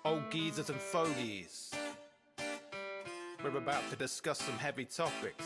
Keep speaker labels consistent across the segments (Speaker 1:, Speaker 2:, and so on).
Speaker 1: old geezers and fogies. We're about to discuss some heavy topics.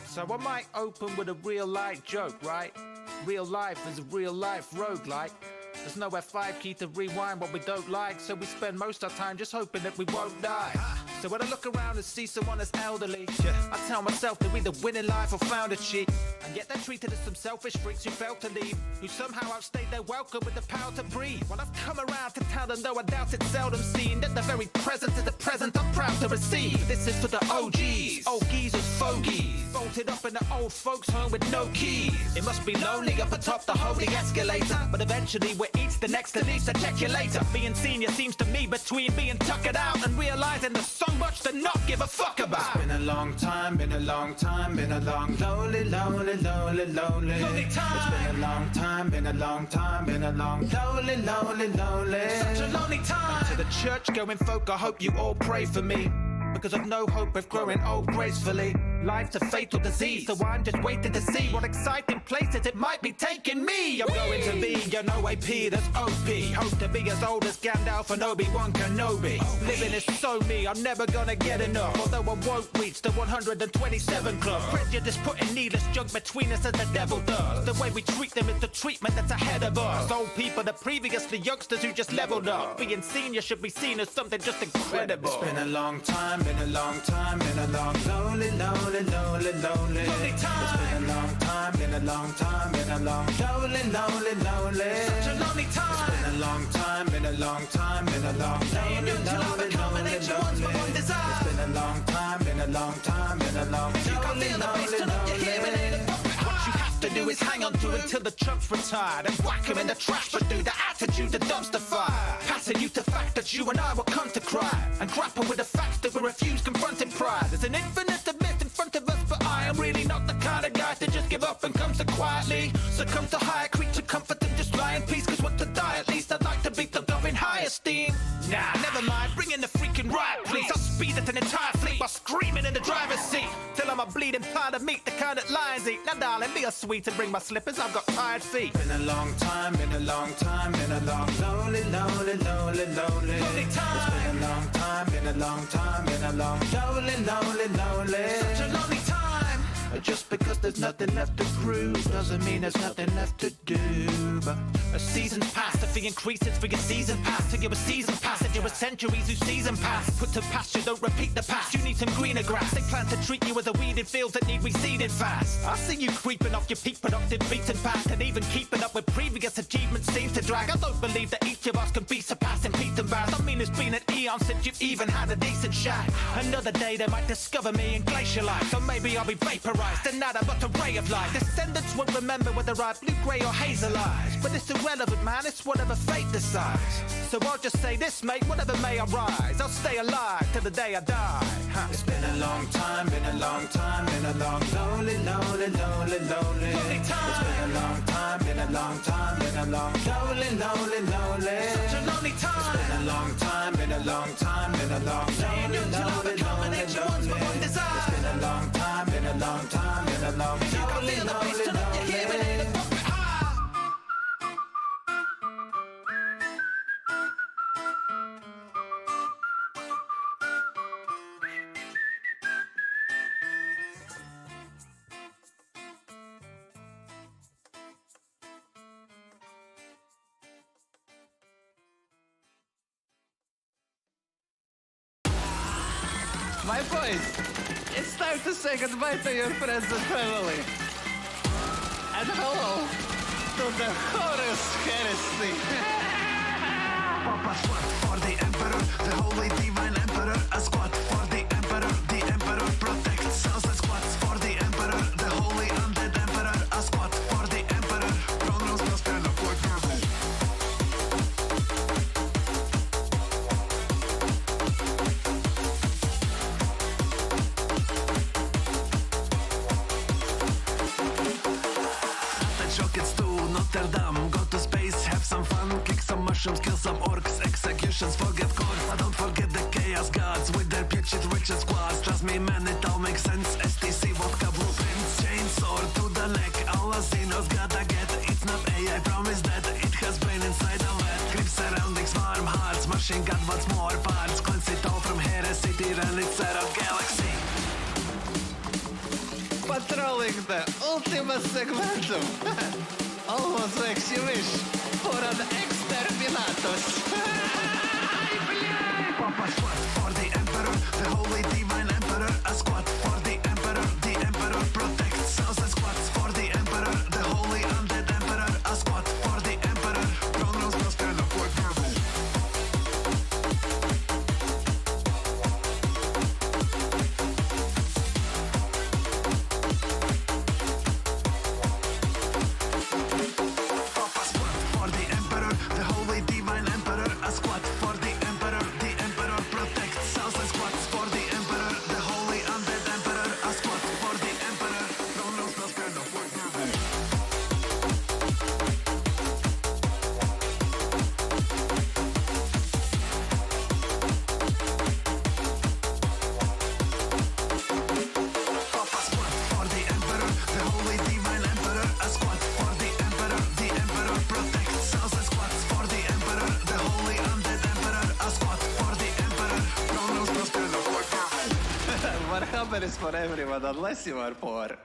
Speaker 1: So I might open with a real light joke, right? Real life is a real life roguelike. There's no F5 key to rewind what we don't like, so we spend most our time just hoping that we won't die. So when I look around and see someone that's elderly, I tell myself they're either winning life or found a cheat. And yet they're treated as some selfish freaks who failed to leave, who somehow outstayed their welcome with the power to breathe. Well, I've come around to tell them, though I doubt it's seldom seen, that the very present is the present I'm proud to receive. This is for the OGs, old geezers, fogies, bolted up in the old folks home with no keys. It must be lonely up atop the holy escalator, but eventually we're each the next to least, so check you later. Being senior seems to me between being tuckered out and realizing there's so much to not give a fuck about.
Speaker 2: It's been a long time, been a long time, been a long, lonely, lonely, lonely, lonely.
Speaker 1: Lonely time.
Speaker 2: It's been a long time, been a long time, been a long, lonely, lonely, lonely.
Speaker 1: Such a lonely time. To the church going folk, I hope you all pray for me, because I've no hope of growing old gracefully. Life's a fatal disease, so I'm just waiting to see what exciting places it might be taking me. I'm going to be an OAP that's OP. Hope to be as old as Gandalf and Obi-Wan Kenobi. Living is so me, I'm never gonna get enough, although I won't reach the 127 club. Prejudice putting needless junk between us as the devil does. The way we treat them is the treatment that's ahead of us. Old people are previously youngsters who just leveled up. Being senior should be seen as something just incredible.
Speaker 2: It's been a long time, been a long time, been a long, lonely, lonely, lonely, lonely.
Speaker 1: Lonely time.
Speaker 2: It's been a long time, been a long time, been a long, lonely, lonely, lonely.
Speaker 1: Such a lonely time.
Speaker 2: It's been a long time, been a long time, been a long, lonely, lonely, lonely, lonely. It's been a long time, been a long time, been a long, lonely, lonely, lonely.
Speaker 1: What you have to do is hang on to it till the trump's retired and whack him in the trash, but do the attitude the dumpster fire. Passing you to fact that you and I will come to cry and grapple with the facts that we refuse confronting pride. There's an infinite abyss in front of us, but I am really not the kind of guy to just give up and come so quietly. Succumb to higher creature comfort and just lie in peace, cause want to die at least I'd like to be thought of in high esteem. Nah, never mind, bring in the freaking riot please. I'll speed at an entire fleet while screaming in the driver's seat till I'm a bleeding pile of meat, the kind that lions eat. Now darling, be a sweet and bring my slippers, I've got tired feet.
Speaker 2: Been a long time, been a long time, been a long, lonely, lonely, lonely, lonely.
Speaker 1: Lonely time.
Speaker 2: It's been a long time, been a long time, been a long, lonely, lonely, lonely.
Speaker 1: Such a lonely time.
Speaker 2: Just because there's nothing left to prove doesn't mean there's nothing left to do. But
Speaker 1: a season's past, the fee increases for your season pass. To give a season pass, and you're a centuries whose season pass. Put to pasture, don't repeat the past. You need some greener grass. They plan to treat you as a weed in fields that need reseeded fast. I see you creeping off your peak productive beaten path, and even keeping up with previous achievements seems to drag. I don't believe that each of us can be surpassing Pete and Baz. I mean it's been an eon since you've even had a decent shot. Another day they might discover me in glacial life, or maybe I'll be vaporized and nada but a ray of light. Descendants won't remember whether I blue, grey or hazel eyes, but it's irrelevant man, it's whatever fate decides. So I'll just say this mate, whatever may arise, I'll stay alive till the day I die.
Speaker 2: It's been a long time, been a long time, been a long, lonely, lonely, lonely, lonely.
Speaker 1: Lonely time.
Speaker 2: It's been a long time, been a long time, been a long, lonely, lonely, lonely.
Speaker 1: Such a lonely time.
Speaker 2: It's been a long time, been a long time, been a long, lonely, lonely, lonely, lonely. It's been a long time, been a long time, been a long, lonely, lonely, lonely.
Speaker 3: My boys, it's time to say goodbye to your friends and family. And hello to the Horus Heresy.
Speaker 4: Papa squat for the Emperor, the Holy Divine Emperor. A squat for the Emperor, the Emperor protects us. A squat for the Emperor, the Holy Undead Emperor. A squat for the Emperor. Pronouns must stand up like devil. Rockets to Notre Dame, go to space, have some fun, kick some mushrooms, kill some orcs, executions, forget course. I don't forget the chaos gods with their pitched witches squads. Trust me man, it all makes sense. STC vodka blueprints, chainsaw to the neck. All Asinos gotta get, it's not AI, promise that it has been inside a vet. Grip surroundings, warm hearts, machine God, what's more parts? Cleanse it all from here, a city, and it's out of galaxy.
Speaker 3: Patrolling the ultimate segmentum. Almost makes you wish for an exterminatus.
Speaker 4: Papa squat for the emperor, the holy divine emperor. A squat for the emperor protects us. A squat for the emperor, the holy undead emperor. A squat for the emperor, Kronos must stand up like marble. Papa squat for the emperor, the holy divine emperor. A squat for the emperor protects us. A squat for the emperor, the holy undead emperor. A squat for the emperor, Kronos must stand up like marble. Papa squat for the emperor, the holy divine emperor. A squat for the emperor protects us. A squat for the emperor, the holy undead emperor. A squat for the emperor, Kronos must stand up like marble.
Speaker 3: Warhammer is for everyone unless you are poor.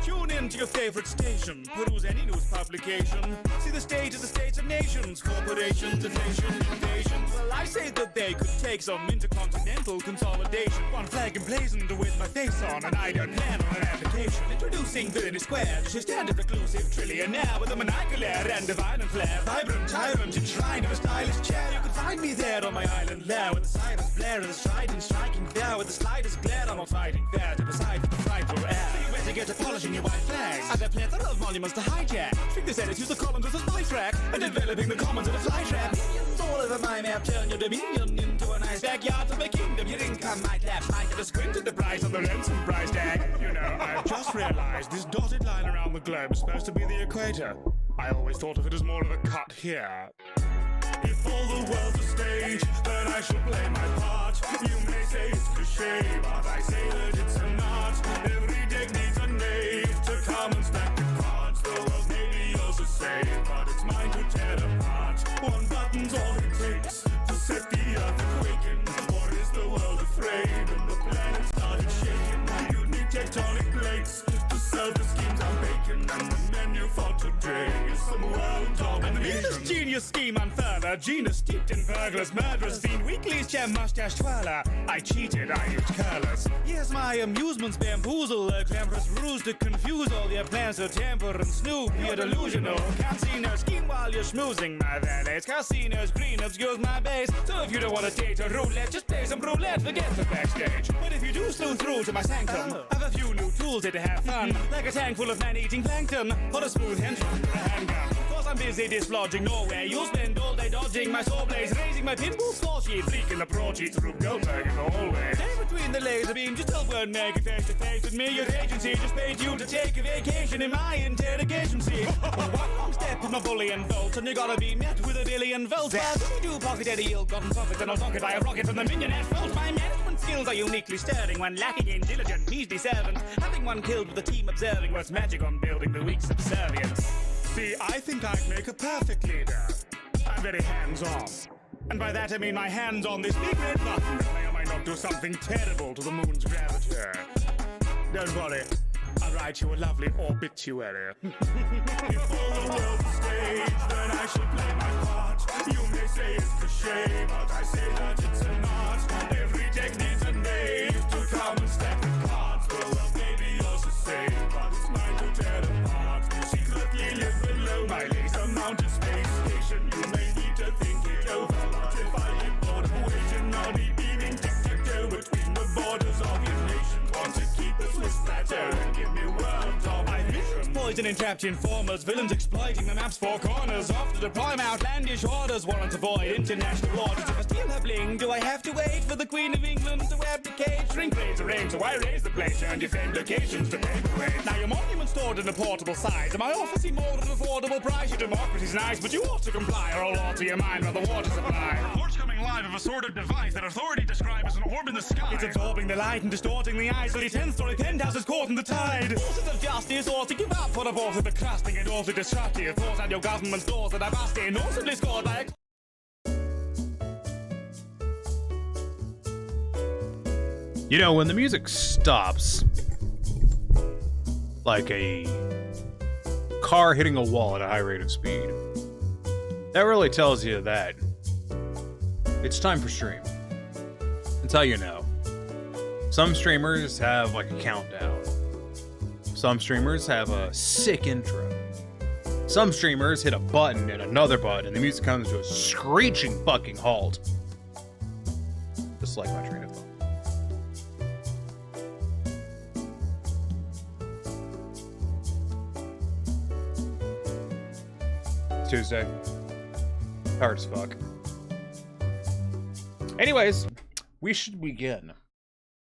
Speaker 5: Tune in to your favorite station. Peruse any news publication. See the state of the states of nations, corporations, inflation, invasions. Well, I say that they could take some intercontinental consolidation. One flag emblazoned with my face on, an idea plan on an application. Introducing Villainy Square, just your standard reclusive trillionaire with a maniacal air and a violent flair. Vibrant tyrant enshrined in a stylish chair. You can find me there on my island lair with the sirens blare and the strident striking there with the slightest glare. I'm not fighting fair to decide for the frightful air. So you better get a polishing your white flags. And a plethora of monuments to hijack. Trick the Senate, use the columns as a spy track. And developing the commons in a fly trap. Minions all over my map, turn your dominion into a nice backyard of a kingdom. Your income might lapse, might get a squint at the price of the ransom price tag. You know, I've just realized this dotted line around the globe is supposed to be the equator. I always thought of it as more of a cut here. If all the world's a stage, then I shall play my part. You may say it's cliche, but I say that it's an art. Every deck needs a knave to come and stack the cards. The world may be yours to save, but it's mine to tear apart. One button's all it takes to set the earth quaking. Or is the world afraid and the planet started shaking? You need tectonic plates to serve the schemes I'm baking. And the menu for today is some world domination. And this genius scheme unfurler, genus steeped in burglars, murderers, fiend, weeklies, gem, mustache twirler. I cheated, I used curlers. Yes, my amusements bamboozle, a glamorous ruse to confuse all your plans to tamper and snoop. You're delusional, can't see no scheme while you're schmoozing my valets. Casinos, green obscures my base. So if you don't want to date a roulette, just play some roulette, forget the backstage. But if you do slow through to my sanctum, I've a few new tools here to have fun. Like a tank full of man-eating plankton, or a smooth henchman for a handgun. Cause I'm busy dislodging Norway. You'll spend all day dodging my saw blades, raising my pinball score sheets, leaking the broadsheets through Goldberg in the hallway. Stay between the laser beams, you still won't make it face to face with me. Your agency just paid you to take a vacation in my interrogation seat. One step in my bullion volts, and you gotta be met with a billion volts. But if you do pocket any ill-gotten profits, then I'll pocket by a rocket from the Millionaire Vault. My management skills are uniquely stirring when lacking in diligent, measly servant. Having one killed with the team observing what's magic on building the weak subservience. See, I think I'd make a perfect leader. I'm very hands-on. And by that I mean my hands on this big red button that may or may not do something terrible to the moon's gravity. Don't worry, I'll write you a lovely obituary. If all the world's a stage, then I should play my part. You may say it's cliche, but I say that it's an art. Every deck needs a knave to come and stack the cards. The world may be yours to save, but it's mine to tear apart. You secretly live below my laser mounted space station. You may need to think it over, but if I get bored of waiting, I'll be beaming tic-tac-toe between the borders of your nation. Want to keep the Swiss plateau and give me world domination. and entrapped informers, villains exploiting the map's four corners. Off to deploy my outlandish orders, warrant to avoid international waters. If I steal her bling, do I have to wait for the Queen of England to abdicate? Shrink plays arrange, so I raise the place, turn your famed locations to paperweight. Now your monument's stored in a portable size, and my office more at an affordable price. Your democracy's nice, but you ought to comply, or I'll alter your mind by the water supply. Reports coming live of a sordid device that authority describes as an orb in the sky. It's absorbing the light and distorting the eyes, so the 10-story penthouse is caught in the tide. Forces of justice ought to give up for the force of the crusting and also destructive. Force out your government's doors that are busting, or simply scored by a...
Speaker 6: You know, when the music stops, like a car hitting a wall at a high rate of speed, that really tells you that it's time for stream. That's how you know. Some streamers have like a countdown. Some streamers have a sick intro. Some streamers hit a button and another button and the music comes to a screeching fucking halt. Just like my train of thought. It's Tuesday. Hard as fuck. Anyways, we should begin.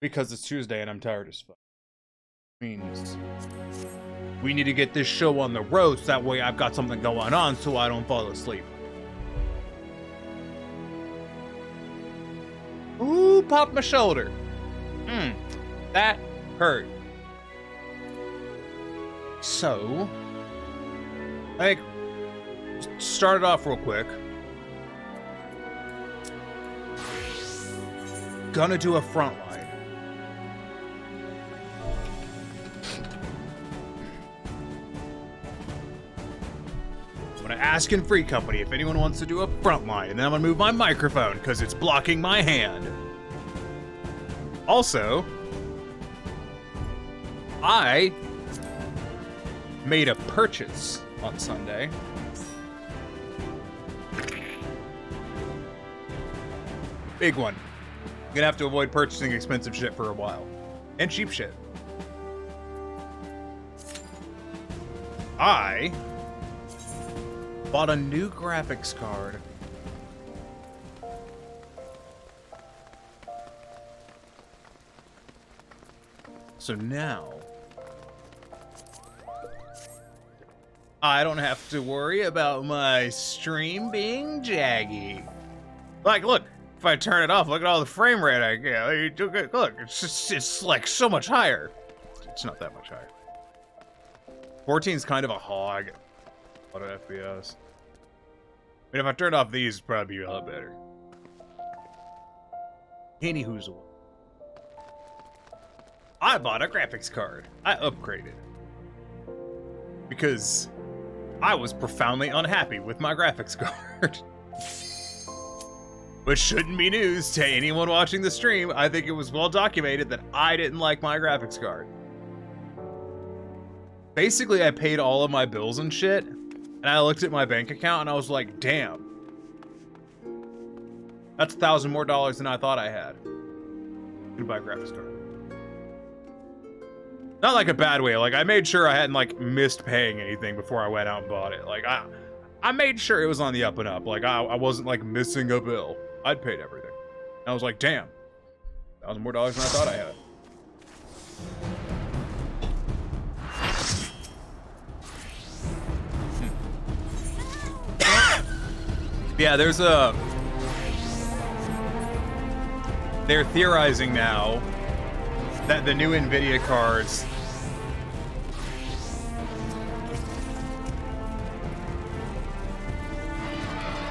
Speaker 6: Because it's Tuesday and I'm tired as fuck. Means we need to get this show on the road so that way I've got something going on so I don't fall asleep. Ooh, popped my shoulder. That hurt. So, like, start it off real quick. Gonna do a front line. I'm gonna ask in Free Company if anyone wants to do a front line, and then I'm gonna move my microphone because it's blocking my hand. Also, I made a purchase on Sunday. Big one. I'm gonna have to avoid purchasing expensive shit for a while. And cheap shit. I bought a new graphics card. So now I don't have to worry about my stream being jaggy. Like, look. If I turn it off, look at all the frame rate I get. Look, it's like so much higher. It's not that much higher. 14's kind of a hog. A lot of FPS. I mean, if I turned off these, it'd probably be a lot better. Anywhoozle. I bought a graphics card. I upgraded. Because I was profoundly unhappy with my graphics card. Which shouldn't be news to anyone watching the stream. I think it was well documented that I didn't like my graphics card. Basically, I paid all of my bills and shit, and I looked at my bank account and I was like, damn. That's $1,000 more than I thought I had. To buy a graphics card. Not like a bad way, like I made sure I hadn't like missed paying anything before I went out and bought it. Like I made sure it was on the up and up. Like I wasn't like missing a bill. I'd paid everything. And I was like, damn. $1,000 more than I thought I had. Yeah, there's a... They're theorizing now that the new NVIDIA cards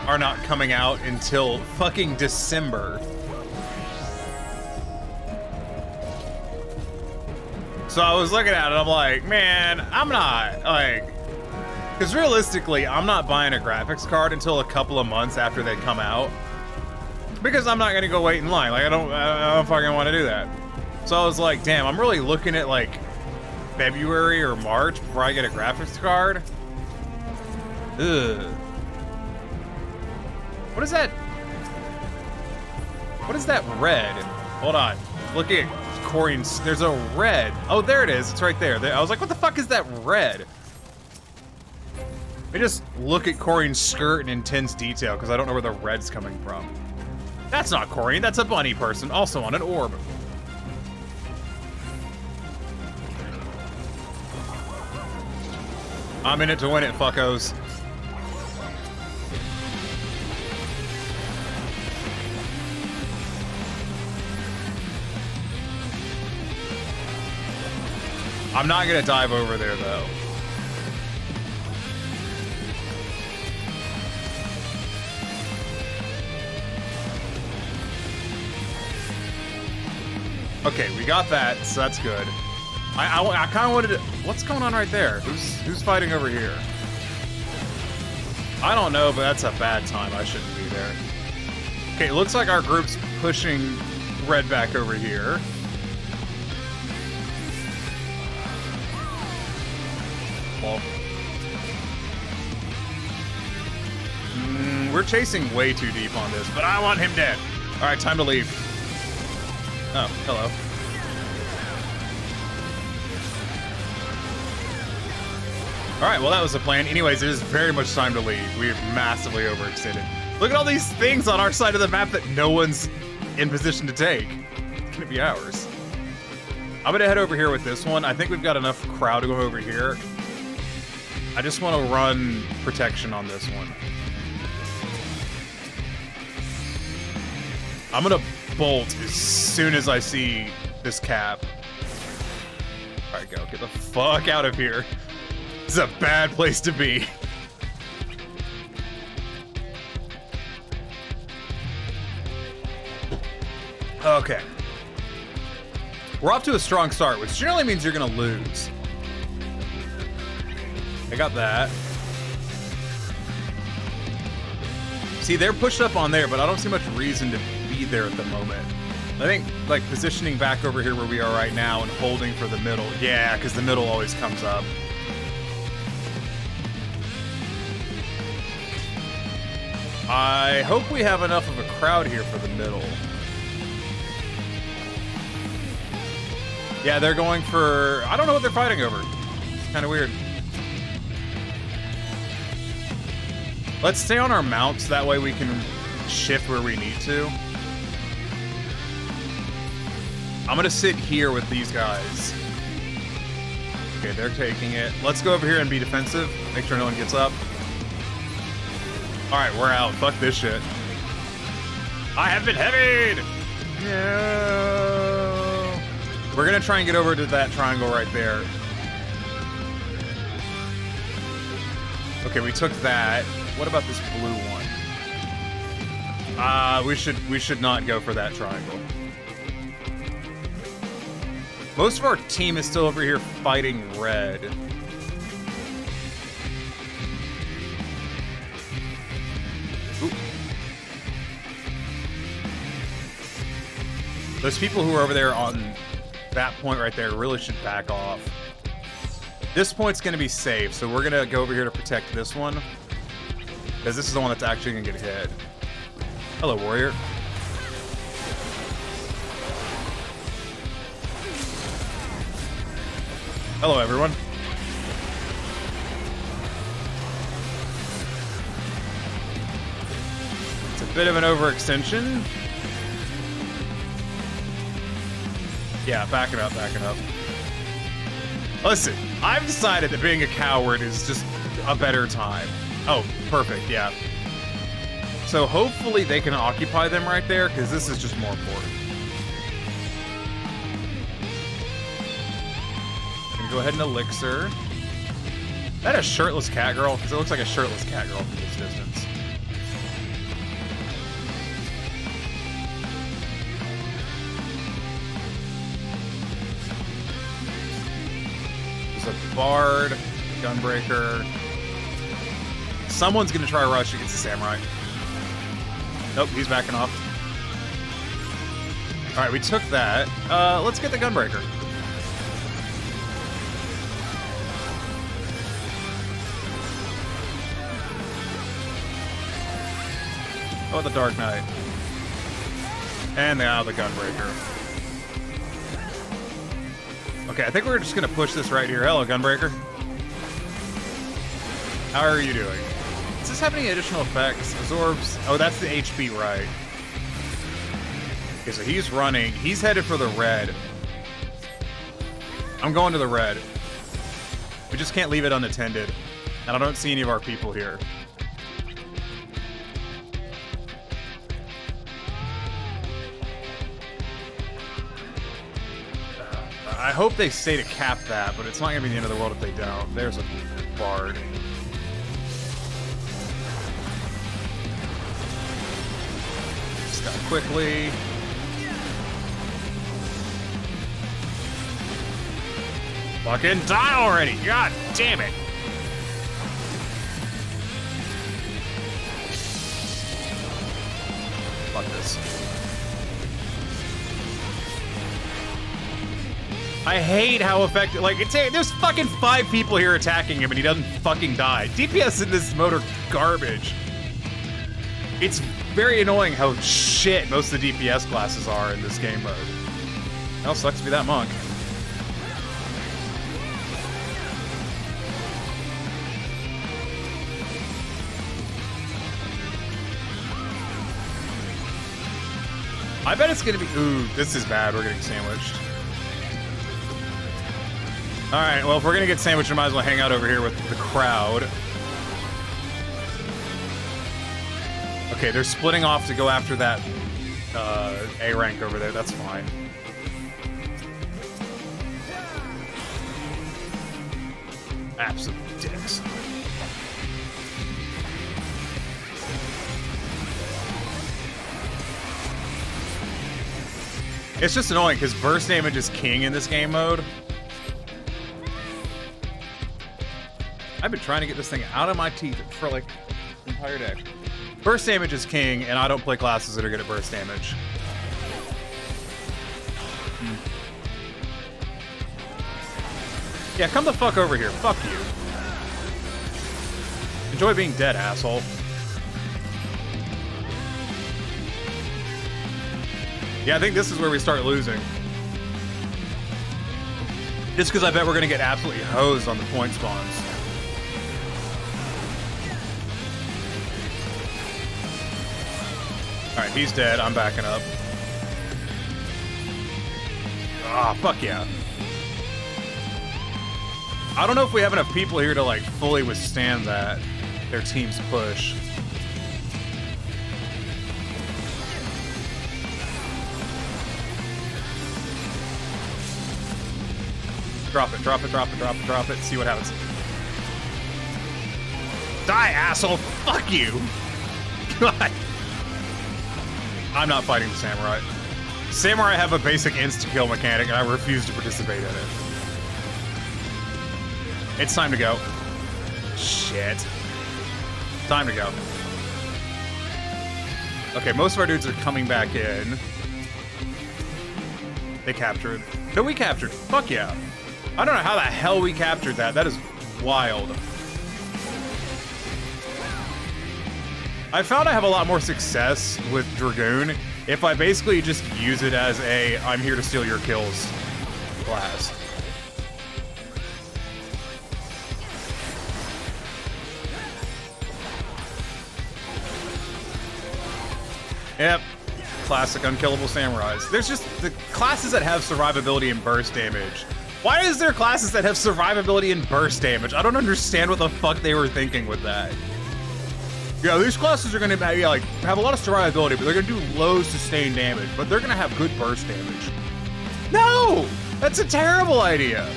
Speaker 6: are not coming out until fucking December. So I was looking at it, I'm like, man, I'm not, like, because realistically, I'm not buying a graphics card until a couple of months after they come out. Because I'm not gonna go wait in line, like, I don't fucking want to do that. So I was like, damn, I'm really looking at, like, February or March before I get a graphics card. Ugh. What is that? What is that red? Hold on. Look at Corian's. There's a red. Oh, there it is. It's right there. I was like, what the fuck is that red? I just look at Corian's skirt in intense detail because I don't know where the red's coming from. That's not Corian, that's a bunny person, also on an orb. I'm in it to win it, fuckos. I'm not gonna dive over there, though. Okay, we got that, so that's good. I kind of wanted to... What's going on right there? Who's fighting over here? I don't know, but that's a bad time. I shouldn't be there. Okay, it looks like our group's pushing red back over here. Well, we're chasing way too deep on this, but I want him dead. All right, time to leave. Oh, hello. All right, well, that was the plan. Anyways, it is very much time to leave. We have massively overextended. Look at all these things on our side of the map that no one's in position to take. It's gonna be ours. I'm gonna head over here with this one. I think we've got enough crowd to go over here. I just want to run protection on this one. I'm gonna bolt as soon as I see this cap. All right, go. Get the fuck out of here. This is a bad place to be. Okay. We're off to a strong start, which generally means you're gonna lose. I got that. See, they're pushed up on there, but I don't see much reason to be there at the moment. I think, like, positioning back over here where we are right now and holding for the middle. Yeah, because the middle always comes up. I hope we have enough of a crowd here for the middle. Yeah, they're going for... I don't know what they're fighting over. It's kind of weird. Let's stay on our mounts, that way we can shift where we need to. I'm gonna sit here with these guys. Okay, they're taking it. Let's go over here and be defensive. Make sure no one gets up. Alright, we're out. Fuck this shit. I have been heavied! No. We're gonna try and get over to that triangle right there. Okay, we took that. What about this blue one? We should not go for that triangle. Most of our team is still over here fighting red. Ooh. Those people who are over there on that point right there really should back off. This point's gonna be safe, so we're gonna go over here to protect this one. Because this is the one that's actually gonna get hit. Hello, warrior. Hello, everyone. It's a bit of an overextension. Yeah, back it up, back it up. Listen, I've decided that being a coward is just a better time. Oh, perfect, yeah. So hopefully they can occupy them right there, because this is just more important. Gonna go ahead and elixir. Is that a shirtless cat girl? Because it looks like a shirtless cat girl from this distance. There's a bard, gunbreaker. Someone's gonna try to rush against the samurai. Nope, he's backing off. All right, we took that. Let's get the gunbreaker. Oh, the Dark Knight. And now the gunbreaker. Okay, I think we're just gonna push this right here. Hello, gunbreaker. How are you doing? Does this have any additional effects? Absorbs. Oh, that's the HP, right? Okay, so he's running. He's headed for the red. I'm going to the red. We just can't leave it unattended. And I don't see any of our people here. I hope they stay to cap that, but it's not going to be the end of the world if they don't. There's a bard. Just got quickly. Fucking die already! God damn it! Fuck this. I hate how effective, like, there's fucking 5 people here attacking him and he doesn't fucking die. DPS in this mode are garbage. It's very annoying how shit most of the DPS classes are in this game mode. Well, sucks to be that monk. I bet it's gonna be, ooh, this is bad, we're getting sandwiched. Alright, well, if we're gonna get sandwiched, we might as well hang out over here with the crowd. Okay, they're splitting off to go after that A rank over there. That's fine. Absolute dicks. It's just annoying because burst damage is king in this game mode. I've been trying to get this thing out of my teeth for like the entire day. Burst damage is king, and I don't play classes that are good at burst damage. Yeah, come the fuck over here. Fuck you. Enjoy being dead, asshole. Yeah, I think this is where we start losing. Just because I bet we're going to get absolutely hosed on the point spawns. Alright, he's dead. I'm backing up. Ah, fuck yeah. I don't know if we have enough people here to, like, fully withstand that. Their team's push. Drop it, drop it, drop it, drop it, drop it. See what happens. Die, asshole! Fuck you! God. I'm not fighting the samurai. Samurai have a basic insta-kill mechanic, and I refuse to participate in it. It's time to go. Shit. Time to go. Okay, most of our dudes are coming back in. They captured. No, we captured. Fuck yeah. I don't know how the hell we captured that. That is wild. I found I have a lot more success with Dragoon if I basically just use it as a I'm here to steal your kills class. Yep. Classic unkillable samurais. There's just the classes that have survivability and burst damage. Why is there classes that have survivability and burst damage? I don't understand what the fuck they were thinking with that. Yeah, these classes are gonna be, like, have a lot of survivability, but they're gonna do low sustained damage, but they're gonna have good burst damage. No! That's a terrible idea.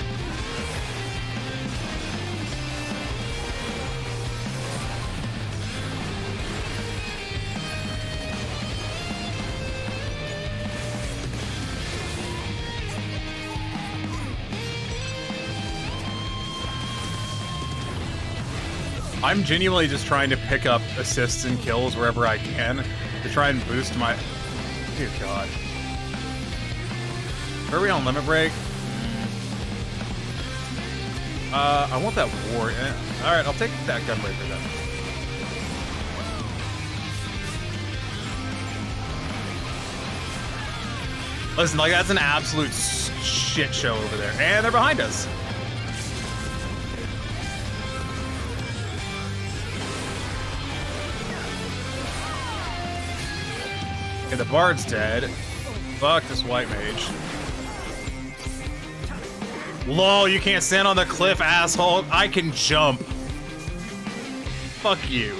Speaker 6: I'm genuinely just trying to pick up assists and kills wherever I can to try and boost my... Dear God. Are we on limit break? I want that war. Alright, I'll take that gunbreaker then. Listen, like, that's an absolute shit show over there. And they're behind us. Okay, the bard's dead. Fuck this white mage. Lol, you can't stand on the cliff, asshole. I can jump. Fuck you.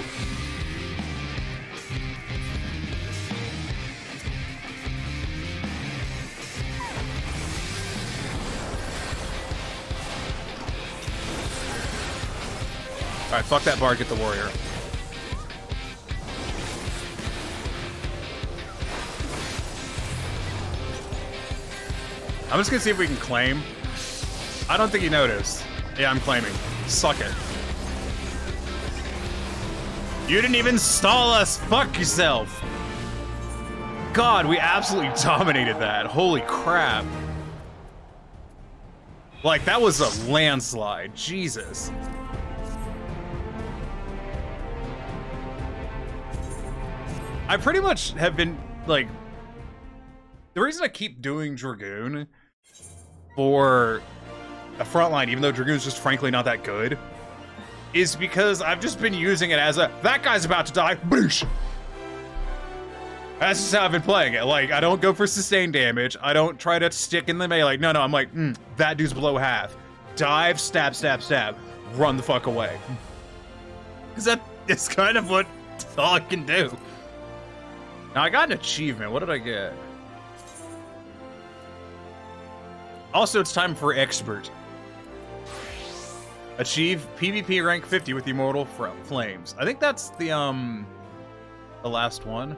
Speaker 6: Alright, fuck that bard, get the warrior. I'm just gonna see if we can claim. I don't think he noticed. Yeah, I'm claiming. Suck it. You didn't even stall us! Fuck yourself! God, we absolutely dominated that. Holy crap. Like, that was a landslide. Jesus. I pretty much have been, like... The reason I keep doing Dragoon for a frontline, even though Dragoon's just frankly not that good, is because I've just been using it as a, that guy's about to die, boosh! That's just how I've been playing it. Like, I don't go for sustained damage. I don't try to stick in the melee. No, I'm like, that dude's below half. Dive, stab, stab, stab. Run the fuck away. Because that is kind of what all I can do. Now, I got an achievement. What did I get? Also, it's time for Expert. Achieve PvP rank 50 with Immortal Flames. I think that's the last one.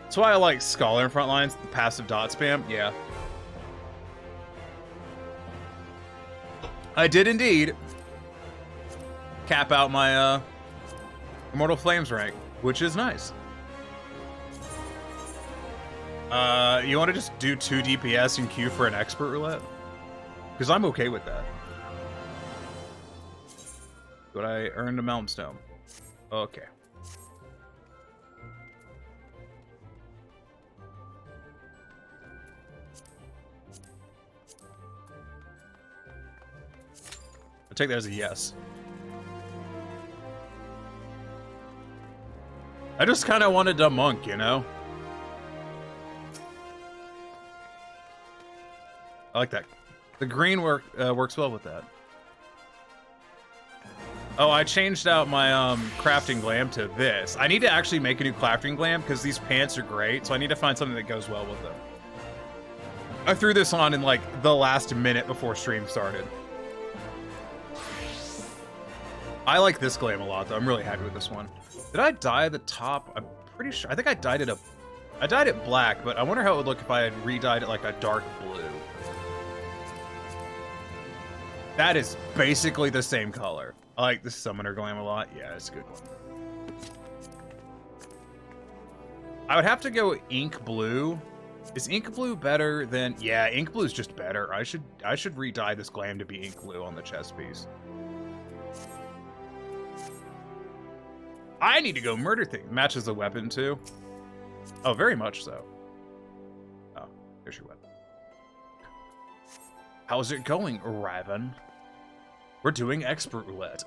Speaker 6: That's why I like Scholar in Frontlines, the passive dot spam. Yeah. I did indeed cap out my Immortal Flames rank, which is nice. You want to just do 2 DPS and queue for an expert roulette? Because I'm okay with that. But I earned a Mountain Stone. Okay. I'll take that as a yes. I just kind of wanted a monk, you know? I like that. The green works well with that. Oh, I changed out my crafting glam to this. I need to actually make a new crafting glam because these pants are great, so I need to find something that goes well with them. I threw this on in like the last minute before stream started. I like this glam a lot though. I'm really happy with this one. Did I dye the top? I'm pretty sure. I think I dyed it black, but I wonder how it would look if I had re-dyed it like a dark blue. That is basically the same color. I like the Summoner Glam a lot. Yeah, it's a good one. I would have to go ink blue. Is ink blue better than... Yeah, ink blue is just better. I should re-dye this glam to be ink blue on the chest piece. I need to go murder thing. Matches the weapon too. Oh, very much so. Oh, there's your weapon. How's it going, Raven? We're doing expert roulette.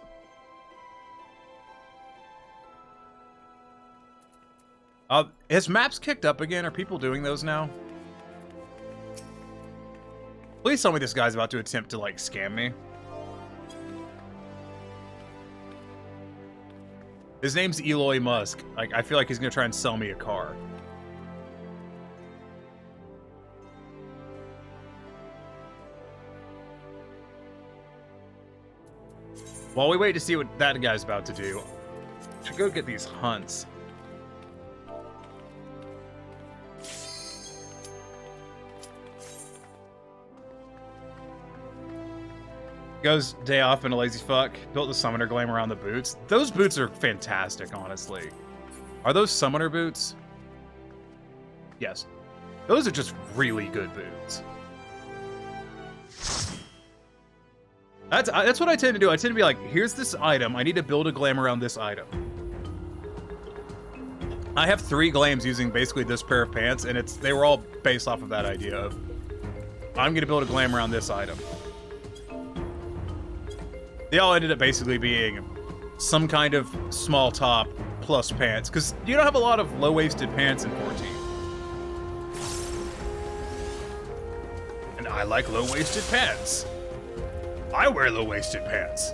Speaker 6: Has maps kicked up again? Are people doing those now? Please tell me this guy's about to attempt to, like, scam me. His name's Elon Musk. Like, I feel like he's gonna try and sell me a car. While we wait to see what that guy's about to do, I should go get these hunts. Goes day off and a lazy fuck. Built the Summoner Glam around the boots. Those boots are fantastic, honestly. Are those Summoner boots? Yes. Those are just really good boots. That's what I tend to do. I tend to be like, here's this item. I need to build a glam around this item. I have 3 glams using basically this pair of pants, and they were all based off of that idea of, I'm going to build a glam around this item. They all ended up basically being some kind of small top plus pants, because you don't have a lot of low-waisted pants in 14. And I like low-waisted pants. I wear low-waisted pants.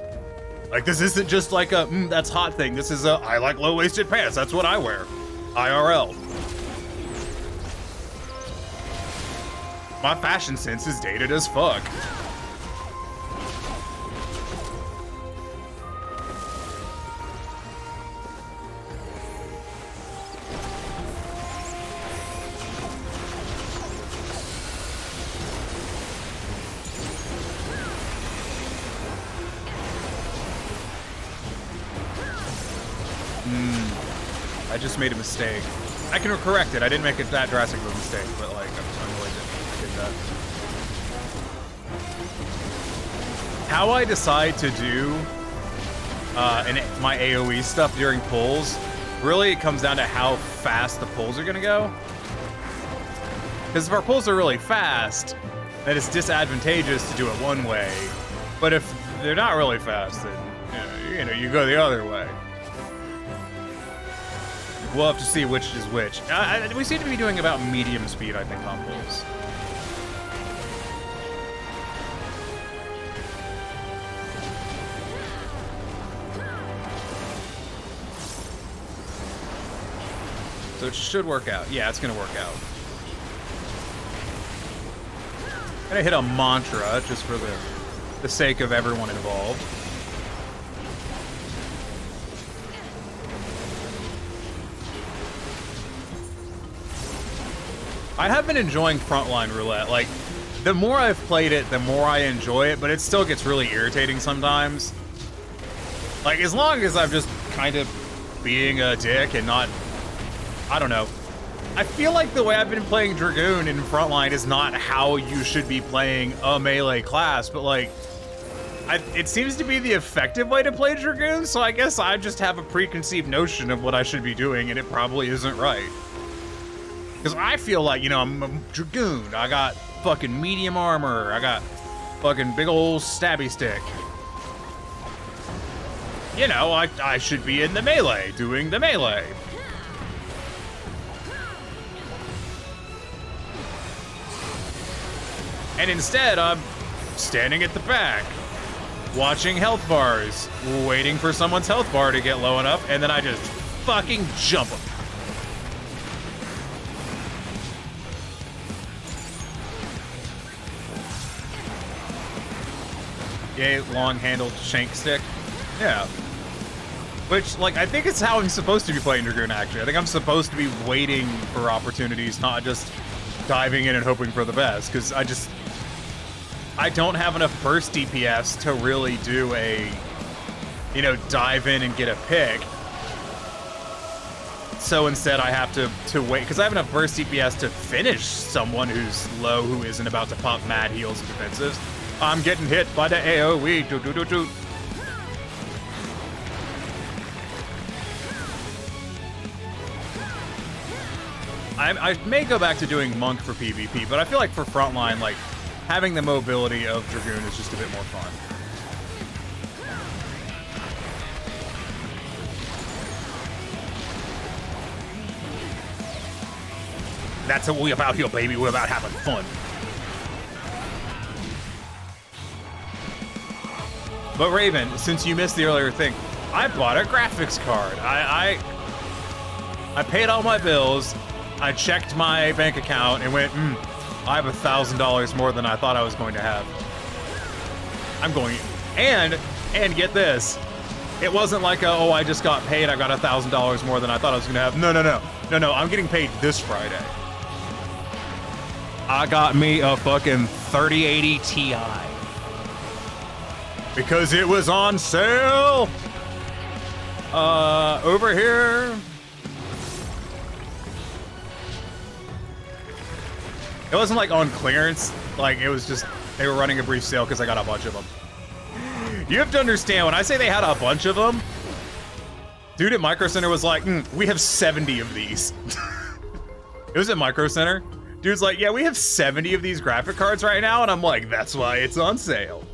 Speaker 6: Like, this isn't just like a, that's hot thing. This is a, I like low-waisted pants. That's what I wear. IRL. My fashion sense is dated as fuck. I just made a mistake. I can correct it. I didn't make it that drastic of a mistake, but like, I'm really did that. How I decide to do my AoE stuff during pulls, really it comes down to how fast the pulls are gonna go. Because if our pulls are really fast, then it's disadvantageous to do it one way. But if they're not really fast, then you go the other way. We'll have to see which is which. We seem to be doing about medium speed, I think, on pulls. So it should work out. Yeah, it's gonna work out. I'm gonna hit a mantra just for the sake of everyone involved. I have been enjoying Frontline Roulette. Like, the more I've played it, the more I enjoy it, but it still gets really irritating sometimes. Like, as long as I'm just kind of being a dick and not... I don't know. I feel like the way I've been playing Dragoon in Frontline is not how you should be playing a melee class, but like... it seems to be the effective way to play Dragoon, so I guess I just have a preconceived notion of what I should be doing, and it probably isn't right. Because I feel like, I'm a Dragoon. I got fucking medium armor. I got fucking big old stabby stick. I should be in the melee, doing the melee. And instead, I'm standing at the back, watching health bars, waiting for someone's health bar to get low enough, and then I just fucking jump them. Yay, long-handled shank stick. Yeah. Which, like, I think it's how I'm supposed to be playing Dragoon, actually. I think I'm supposed to be waiting for opportunities, not just diving in and hoping for the best, because I don't have enough burst DPS to really do a, dive in and get a pick. So instead I have to wait, because I have enough burst DPS to finish someone who's low, who isn't about to pop mad heals and defensives. I'm getting hit by the AoE. Do. I may go back to doing Monk for PvP, but I feel like for Frontline, like, having the mobility of Dragoon is just a bit more fun. That's what we're about here, baby. We're about having fun. But Raven, since you missed the earlier thing, I bought a graphics card. I paid all my bills. I checked my bank account and went, I have $1,000 more than I thought I was going to have. I'm going, and get this. It wasn't like, I just got paid. I got $1,000 more than I thought I was going to have. No. I'm getting paid this Friday. I got me a fucking 3080 Ti. Because it was on sale over here. It wasn't like on clearance, like it was just, they were running a brief sale because I got a bunch of them. You have to understand, when I say they had a bunch of them, dude at Micro Center was like, we have 70 of these. It was at Micro Center. Dude's like, yeah, we have 70 of these graphic cards right now, and I'm like, that's why it's on sale.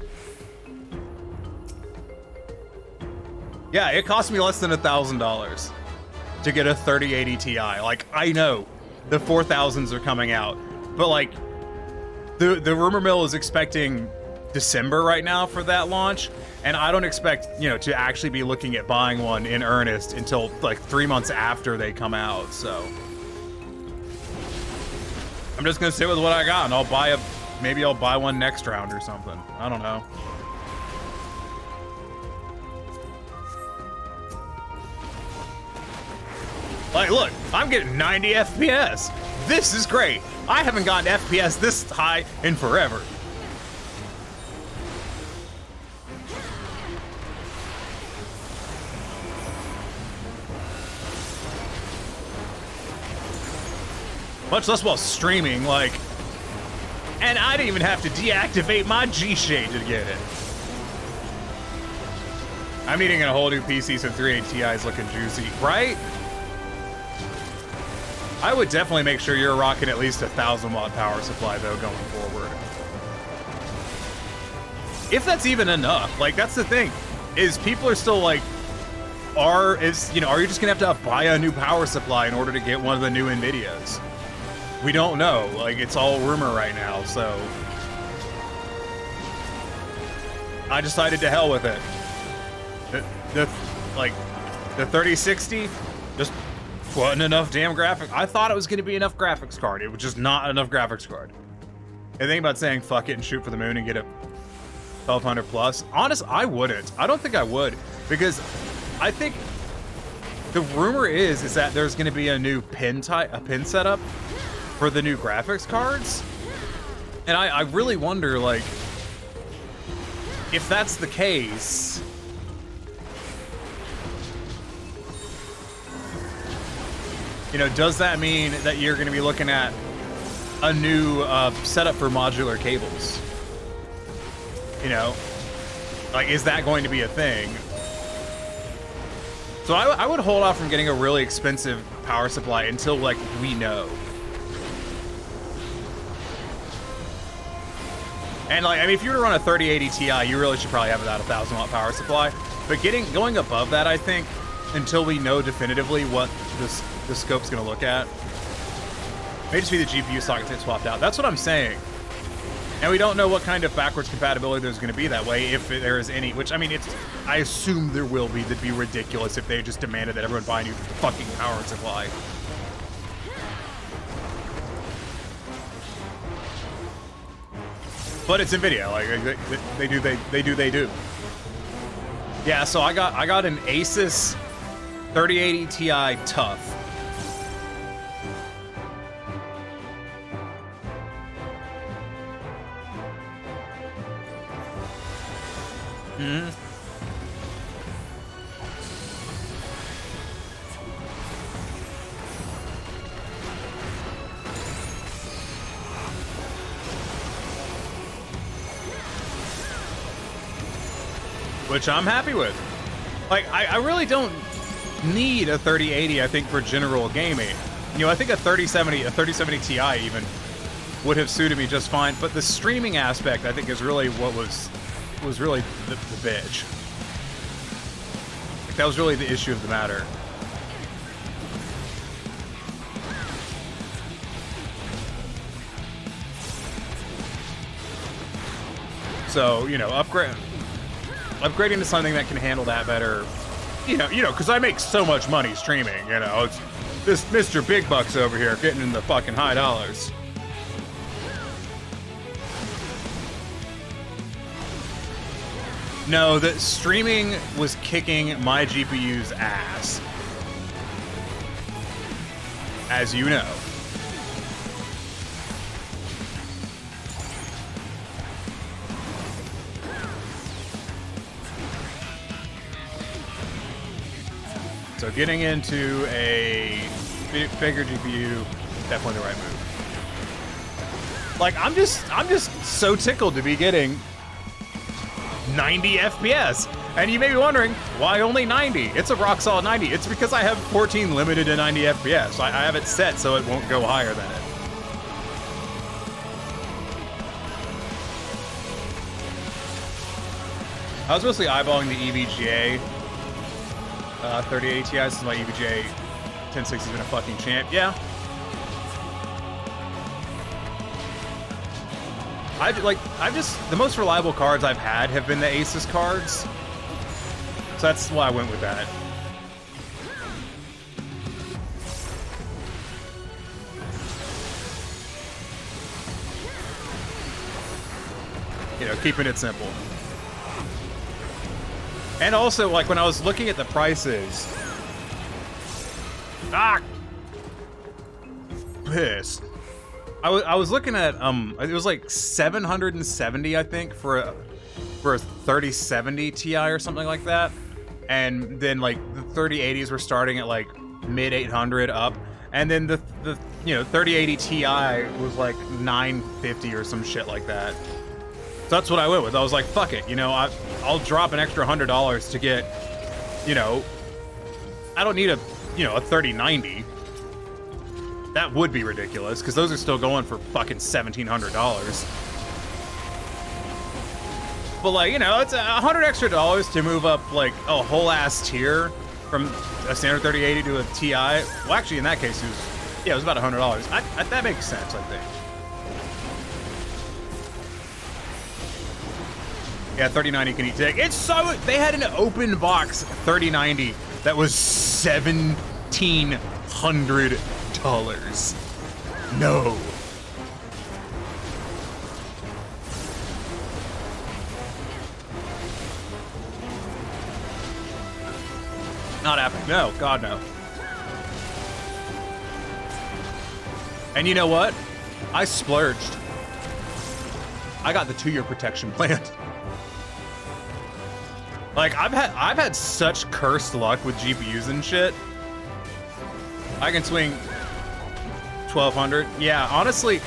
Speaker 6: Yeah, it cost me less than $1,000. to get a 3080 Ti. Like, I know the 4000s are coming out, but like the rumor mill is expecting December right now for that launch, and I don't expect, you know, to actually be looking at buying one in earnest until like 3 months after they come out. So I'm just gonna sit with what I got, and maybe I'll buy one next round or something. I don't know. Like, look, I'm getting 90 FPS. This is great. I haven't gotten FPS this high in forever. Much less while streaming, like, and I didn't even have to deactivate my G-Shade to get it. I'm needing a whole new PC, so 380 Ti is looking juicy, right? I would definitely make sure you're rocking at least a 1,000-watt power supply, though, going forward. If that's even enough. Like, that's the thing, is people are still like, are you just gonna have to buy a new power supply in order to get one of the new NVIDIAs? We don't know. Like, it's all rumor right now, so I decided to hell with it. The 3060 just wasn't enough damn graphics. I thought it was going to be enough graphics card. It was just not enough graphics card. And think about saying fuck it and shoot for the moon and get a 1200 plus. Honest, I wouldn't. I don't think I would, because I think the rumor is that there's going to be a new pin setup for the new graphics cards. And I really wonder, like, if that's the case, you know, does that mean that you're going to be looking at a new setup for modular cables? You know, like, is that going to be a thing? So I would hold off from getting a really expensive power supply until, like, we know. And, like, I mean, if you were to run a 3080 Ti, you really should probably have about a 1,000-watt power supply. But going above that, I think, until we know definitively what the scope's going to look at. May just be the GPU sockets get swapped out. That's what I'm saying. And we don't know what kind of backwards compatibility there's going to be that way, if there is any. Which, I mean, I assume there will be. That'd be ridiculous if they just demanded that everyone buy a new fucking power supply. But it's NVIDIA. Like, they do. Yeah. So I got an Asus 3080 Ti Tough. Which I'm happy with. Like, I really don't need a 3080, I think, for general gaming. You know, I think a 3070 Ti even would have suited me just fine, but the streaming aspect, I think, is really what was really the bitch. Like, that was really the issue of the matter. So, you know, upgrading to something that can handle that better, you know, because I make so much money streaming, you know, it's this Mr. Big Bucks over here getting in the fucking high dollars. No, the streaming was kicking my GPU's ass, as you know. So getting into a bigger GPU, definitely the right move. Like, I'm just so tickled to be getting 90 FPS. And you may be wondering, why only 90? It's a rock solid 90. It's because I have 14 limited to 90 FPS. I have it set so it won't go higher than it. I was mostly eyeballing the EVGA 3080 Ti. This is my EVGA 1060's been a fucking champ. Yeah. The most reliable cards I've had have been the Asus cards. So that's why I went with that. You know, keeping it simple. And also, like, when I was looking at the prices... Pissed. I was looking at, it was like 770, I think, for a 3070 Ti or something like that. And then, like, the 3080s were starting at, like, mid 800 up. And then the 3080 Ti was like 950 or some shit like that. So that's what I went with. I was like, fuck it, you know, I'll drop an extra $100 to get, you know, I don't need a 3090. That would be ridiculous, because those are still going for fucking $1,700. But, like, you know, it's $100 extra to move up, like, a whole ass tier from a standard 3080 to a Ti. Well, actually, in that case, it was about $100. That makes sense, I think. Yeah, 3090 can eat dick. It's so... They had an open box 3090 that was $1,700. No. Not happening. No, God, no. And you know what? I splurged. I got the 2-year protection plan. Like, I've had such cursed luck with GPUs and shit. I can swing 1200. Yeah, honestly,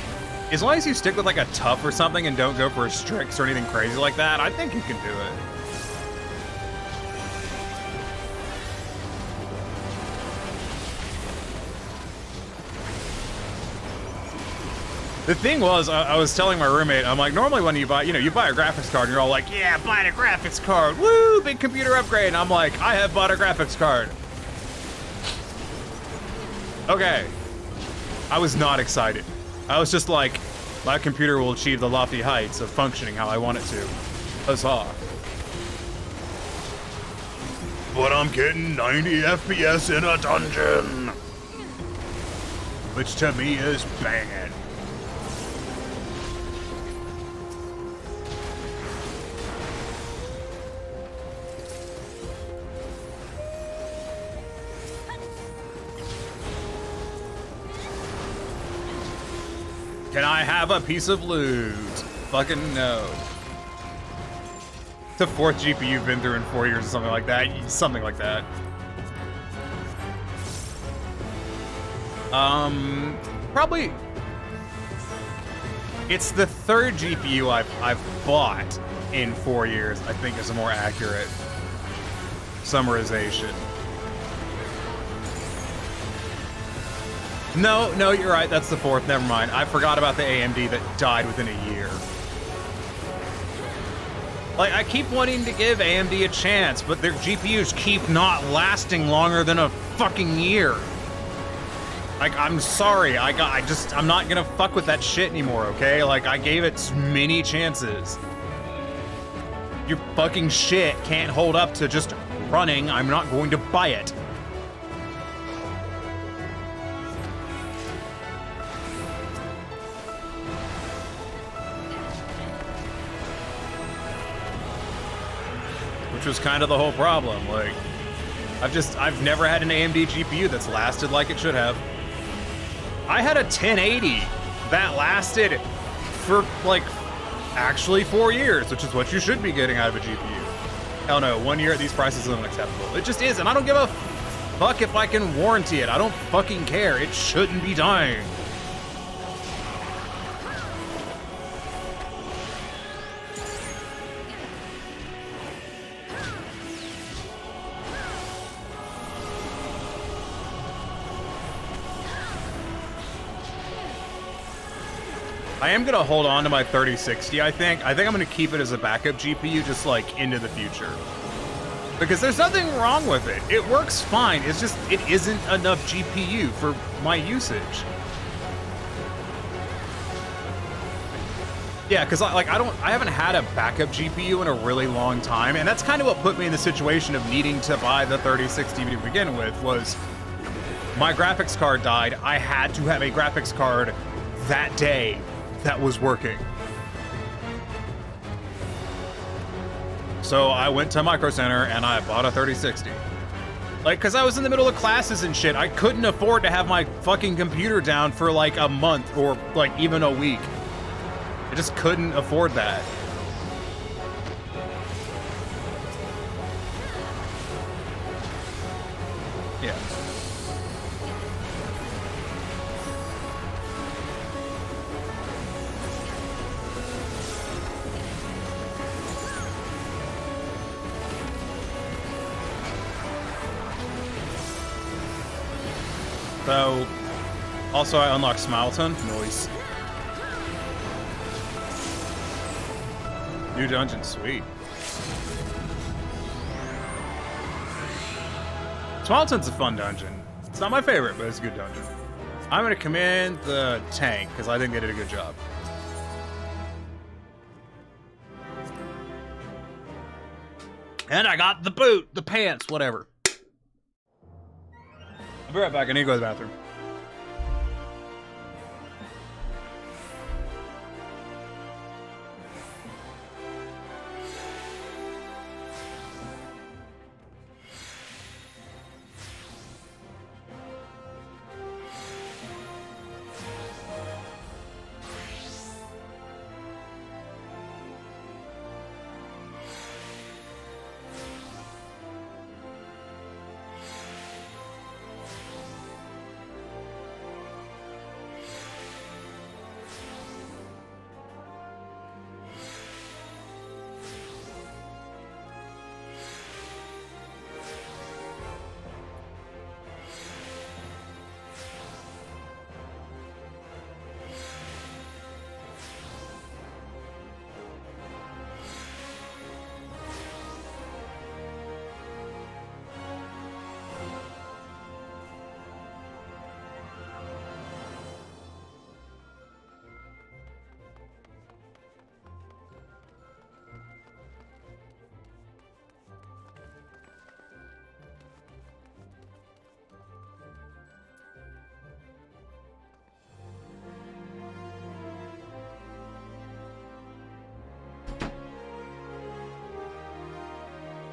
Speaker 6: as long as you stick with like a tough or something and don't go for a Strix or anything crazy like that, I think you can do it. The thing was, I was telling my roommate, I'm like, normally when you buy a graphics card, and you're all like, yeah, buying a graphics card, woo, big computer upgrade. And I'm like, I have bought a graphics card. Okay. I was not excited. I was just like, my computer will achieve the lofty heights of functioning how I want it to. Huzzah. But I'm getting 90 FPS in a dungeon. Which to me is banging. Can I have a piece of loot? Fucking no. It's the 4th GPU you've been through in 4 years or something like that. Something like that. Probably... It's the 3rd GPU I've bought in 4 years, I think is a more accurate summarization. No, you're right. That's the 4th. Never mind. I forgot about the AMD that died within a year. Like, I keep wanting to give AMD a chance, but their GPUs keep not lasting longer than a fucking year. Like, I'm sorry. I'm not gonna fuck with that shit anymore, okay? Like, I gave it many chances. Your fucking shit can't hold up to just running. I'm not going to buy it. Which was kind of the whole problem. Like, I've never had an AMD GPU that's lasted like it should have. I had a 1080 that lasted for, like, actually 4 years, which is what you should be getting out of a GPU. Hell no, 1 year at these prices is unacceptable. It just is, and I don't give a fuck if I can warranty it. I don't fucking care. It shouldn't be dying. I am gonna hold on to my 3060, I think. I think I'm gonna keep it as a backup GPU just like into the future. Because there's nothing wrong with it. It works fine. It's just, it isn't enough GPU for my usage. Yeah, because I haven't had a backup GPU in a really long time, and that's kind of what put me in the situation of needing to buy the 3060 to begin with, was my graphics card died. I had to have a graphics card that day that was working. So I went to Micro Center and I bought a 3060. Like, because I was in the middle of classes and shit. I couldn't afford to have my fucking computer down for like a month or like even a week. I just couldn't afford that. Yeah. So, also I unlocked Smileton. Noise. New dungeon, sweet. Smileton's a fun dungeon. It's not my favorite, but it's a good dungeon. I'm gonna command the tank, because I think they did a good job. And I got the boot, the pants, whatever. I'll be right back. I need to go to the bathroom.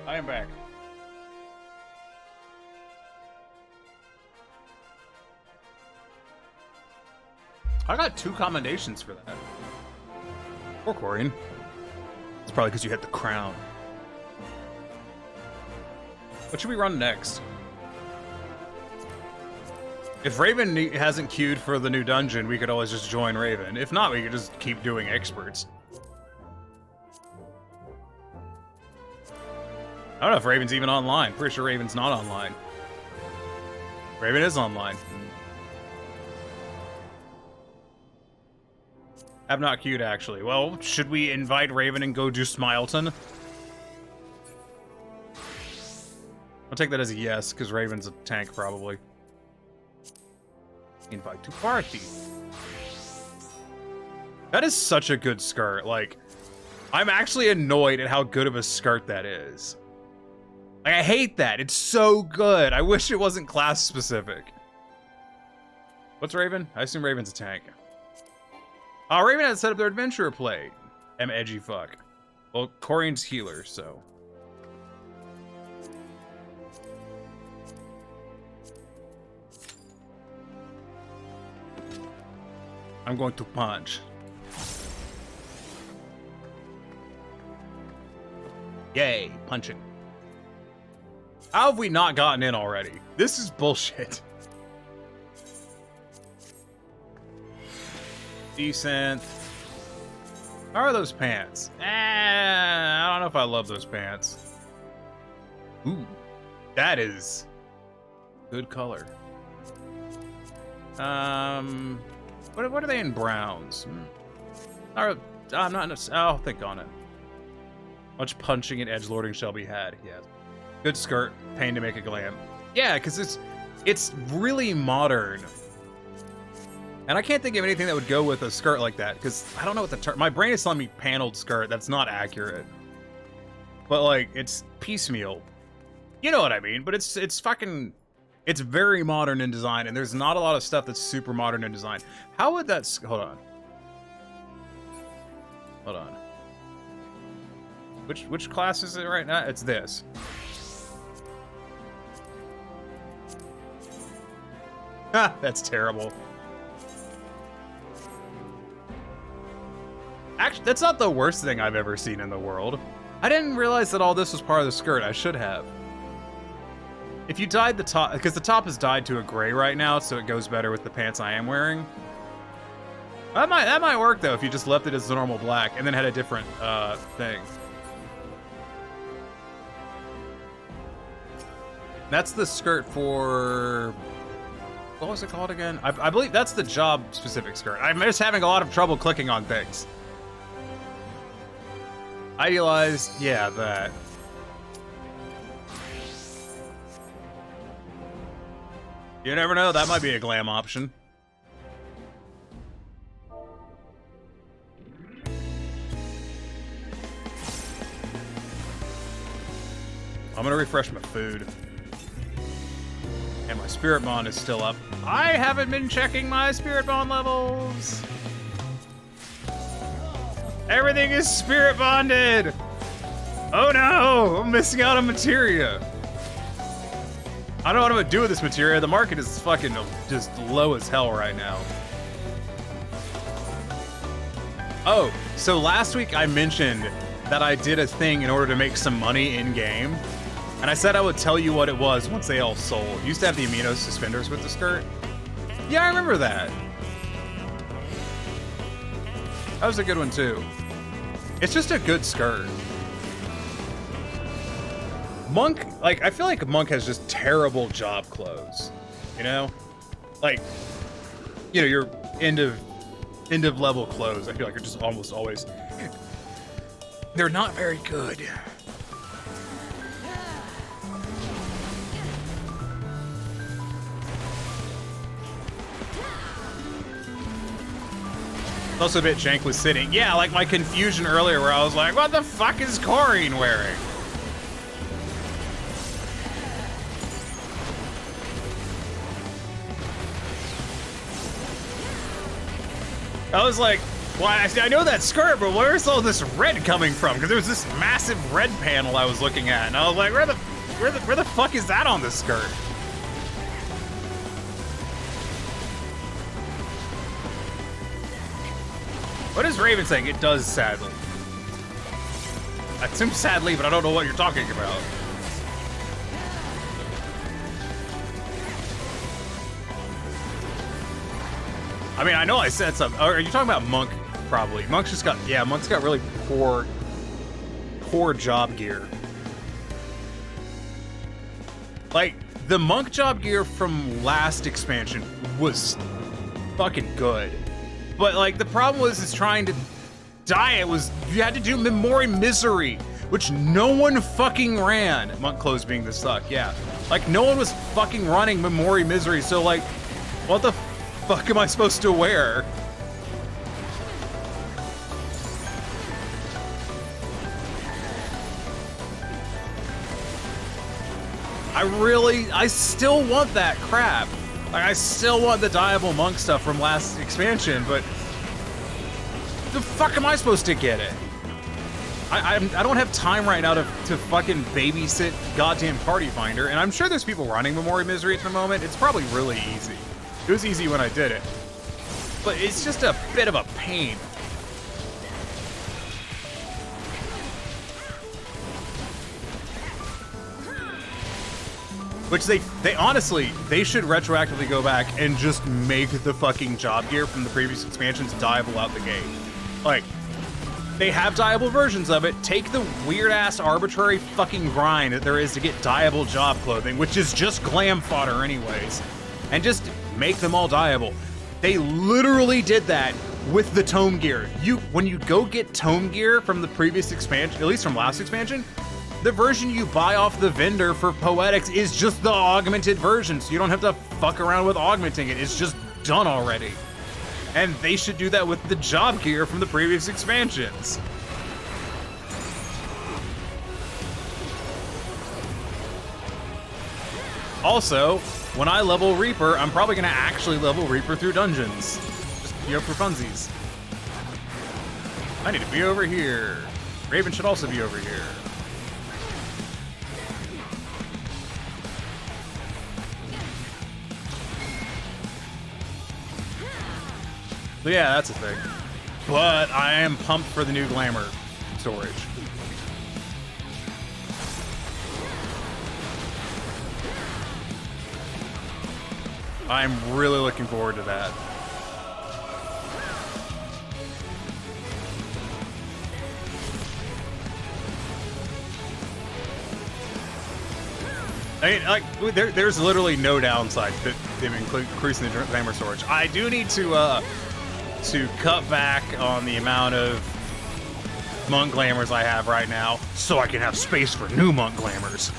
Speaker 6: I am back. I got 2 commendations for that. Poor Corian. It's probably because you hit the crown. What should we run next? If Raven hasn't queued for the new dungeon, we could always just join Raven. If not, we could just keep doing experts. I don't know if Raven's even online. Pretty sure Raven's not online. Raven is online. Have not queued, actually. Well, should we invite Raven and go do Smileton? I'll take that as a yes, because Raven's a tank, probably. Invite to party. That is such a good skirt. Like, I'm actually annoyed at how good of a skirt that is. Like, I hate that. It's so good. I wish it wasn't class specific. What's Raven? I assume Raven's a tank. Oh, Raven had set up their adventurer play. Edgy fuck. Well, Corian's healer, so. I'm going to punch. Yay, punching. How have we not gotten in already? This is bullshit. Decent. How are those pants? I don't know if I love those pants. Ooh, that is good color. What are they in browns? I'm not. I'll think on it. Much punching and edgelording shall be had. Yes. Good skirt, pain to make it glam. Yeah, because it's really modern. And I can't think of anything that would go with a skirt like that, because I don't know what the term... My brain is telling me paneled skirt. That's not accurate. But, like, it's piecemeal. You know what I mean, but it's fucking... It's very modern in design, and there's not a lot of stuff that's super modern in design. How would that... Hold on. Hold on. Which class is it right now? It's this. Ha! That's terrible. Actually, that's not the worst thing I've ever seen in the world. I didn't realize that all this was part of the skirt. I should have. If you dyed the top, because the top is dyed to a gray right now, so it goes better with the pants I am wearing. That might work though if you just left it as the normal black and then had a different thing. That's the skirt for... What was it called again? I believe that's the job-specific skirt. I'm just having a lot of trouble clicking on things. Idealized, yeah, that. You never know, that might be a glam option. I'm gonna refresh my food. And my spirit bond is still up. I haven't been checking my spirit bond levels. Everything is spirit bonded. Oh no, I'm missing out on materia. I don't know what I'm gonna do with this materia. The market is fucking just low as hell right now. Oh, so last week I mentioned that I did a thing in order to make some money in game. And I said I would tell you what it was once they all sold. You used to have the amino suspenders with the skirt. Yeah, I remember that. That was a good one too. It's just a good skirt. Monk, like, I feel like Monk has just terrible job clothes. You know? Like, you know, your end of level clothes, I feel like are just almost always... They're not very good. Also a bit jankly sitting. Yeah, like my confusion earlier where I was like, what the fuck is Corrine wearing? I was like, well, I know that skirt, but where's all this red coming from? Because there was this massive red panel I was looking at, and I was like, where the fuck is that on the skirt? What is Raven saying? It does, sadly. I assume sadly, but I don't know what you're talking about. I mean, I know I said something. Are you talking about Monk? Probably. Monk's just got, yeah, Monk's got really poor job gear. Like, the Monk job gear from last expansion was fucking good. But, like, the problem was is trying to dye it was, you had to do Memory Misery, which no one fucking ran. Monk clothes being the suck, yeah. Like, no one was fucking running Memory Misery, so, like, what the fuck am I supposed to wear? I still want that crap. Like, I still want the dyeable Monk stuff from last expansion, but the fuck am I supposed to get it? I don't have time right now to fucking babysit goddamn Party Finder, and I'm sure there's people running Memory Misery at the moment. It's probably really easy. It was easy when I did it, but it's just a bit of a pain. Which they honestly, they should retroactively go back and just make the fucking job gear from the previous expansions dyeable out the gate. Like, they have dyeable versions of it. Take the weird-ass arbitrary fucking grind that there is to get dyeable job clothing, which is just glam fodder anyways, and just make them all dyeable. They literally did that with the tome gear. When you go get tome gear from the previous expansion, at least from last expansion, the version you buy off the vendor for Poetics is just the augmented version, so you don't have to fuck around with augmenting it. It's just done already. And they should do that with the job gear from the previous expansions. Also, when I level Reaper, I'm probably gonna actually level Reaper through dungeons. Just, you know, for funsies. I need to be over here. Raven should also be over here. So yeah, that's a thing. But I am pumped for the new glamour storage. I'm really looking forward to that. I mean, like, there's literally no downside to them increasing the glamour storage. I do need to cut back on the amount of monk glamours I have right now, so I can have space for new monk glamours.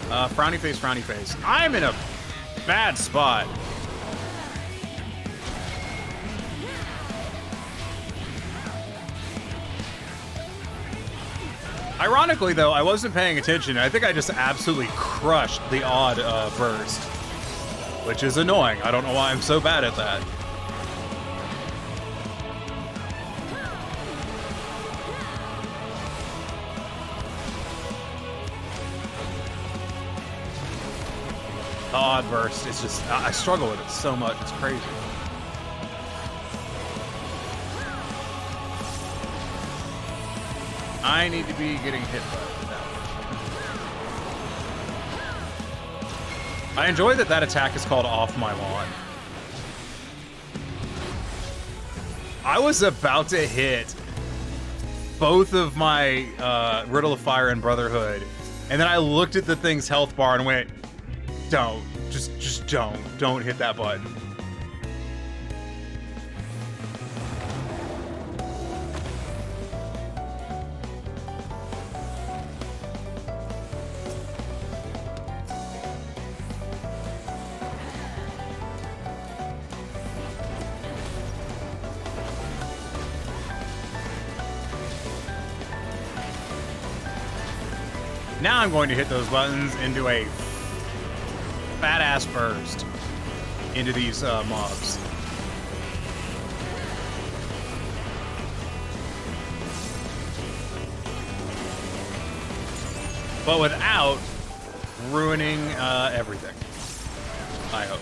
Speaker 6: Frowny face, frowny face. I'm in a bad spot. Ironically, though, I wasn't paying attention. I think I just absolutely crushed the odd burst, which is annoying. I don't know why I'm so bad at that. The odd burst is just, I struggle with it so much. It's crazy. I need to be getting hit by that. I enjoy that attack is called Off My Lawn. I was about to hit both of my Riddle of Fire and Brotherhood, and then I looked at the thing's health bar and went, don't. Just don't hit that button. Now I'm going to hit those buttons into a fat ass burst into these mobs. But without ruining everything, I hope.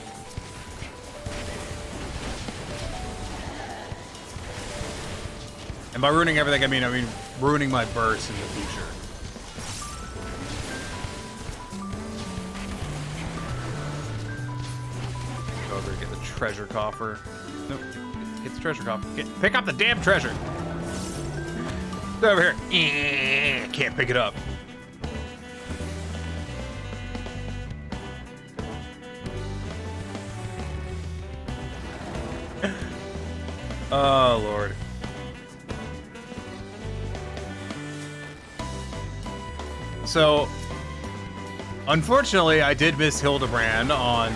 Speaker 6: And by ruining everything, I mean ruining my burst in the future. Get the treasure coffer. Nope. Get the treasure coffer. Pick up the damn treasure. It's over here. Can't pick it up. Oh, Lord. So, unfortunately, I did miss Hildebrand on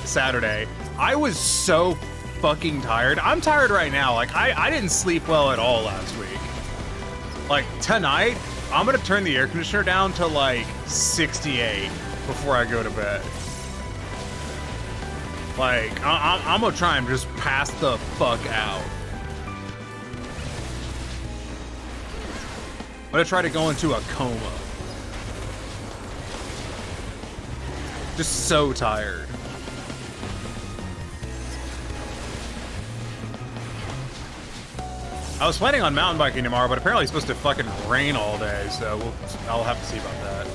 Speaker 6: Saturday. I was so fucking tired. I'm tired right now. Like, I didn't sleep well at all last week. Like, tonight, I'm gonna turn the air conditioner down to like 68 before I go to bed. Like, I'm gonna try and just pass the fuck out. I'm gonna try to go into a coma. Just so tired. I was planning on mountain biking tomorrow, but apparently it's supposed to fucking rain all day, so I'll have to see about that.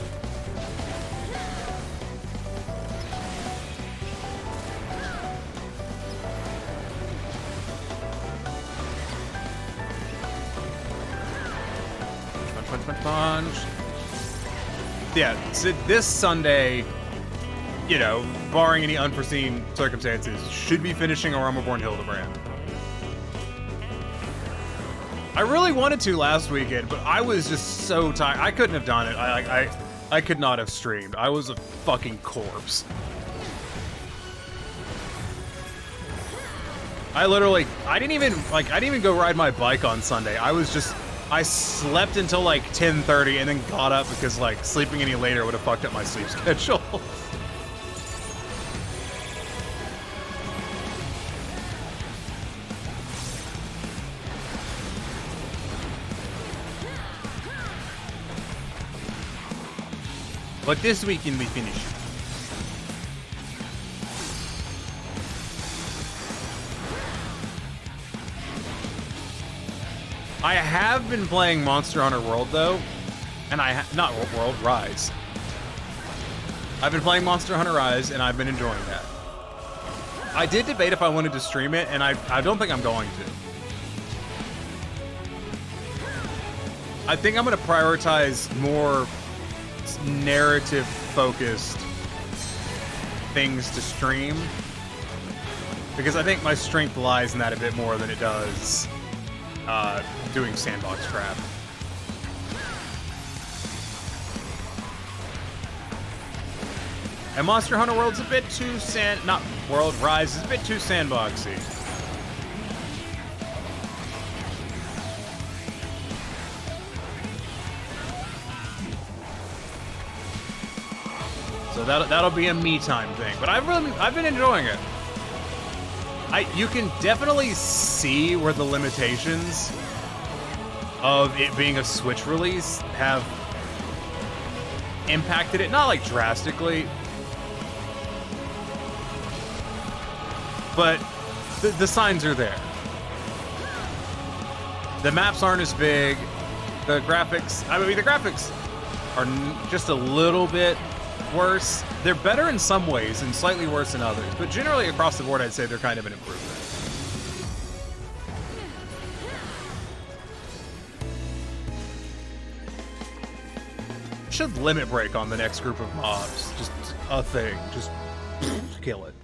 Speaker 6: Punch. Yeah, so this Sunday, you know, barring any unforeseen circumstances, should be finishing a Realm Reborn Hildebrand. I really wanted to last weekend, but I was just so tired. I couldn't have done it. I could not have streamed. I was a fucking corpse. I didn't even go ride my bike on Sunday. I slept until like 10:30 and then got up because like sleeping any later would have fucked up my sleep schedule. But this weekend we finish. I have been playing Monster Hunter World though, and not World, Rise. I've been playing Monster Hunter Rise, and I've been enjoying that. I did debate if I wanted to stream it, and I don't think I'm going to. I think I'm going to prioritize more narrative-focused things to stream, because I think my strength lies in that a bit more than it does doing sandbox crap. And Monster Hunter World's a bit too not World Rise is a bit too sandboxy. So that'll be a me time thing. But I've been enjoying it. You can definitely see where the limitations of it being a Switch release have impacted it, not like drastically, but the signs are there. The maps aren't as big. The graphics, the graphics are just a little bit worse. They're better in some ways and slightly worse in others, but generally across the board, I'd say they're kind of an improvement. Should limit break on the next group of mobs. Just a thing. Just kill it.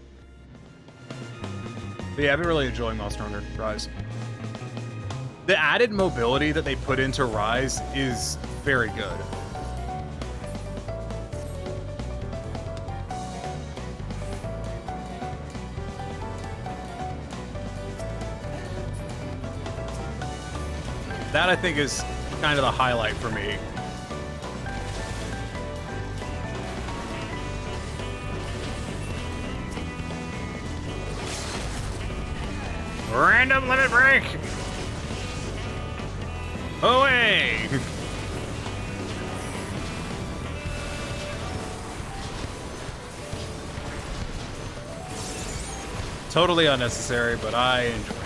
Speaker 6: But yeah, I've been really enjoying Monster Hunter Rise. The added mobility that they put into Rise is very good. That, I think, is kind of the highlight for me. Random limit break! Away! Totally unnecessary, but I enjoy it.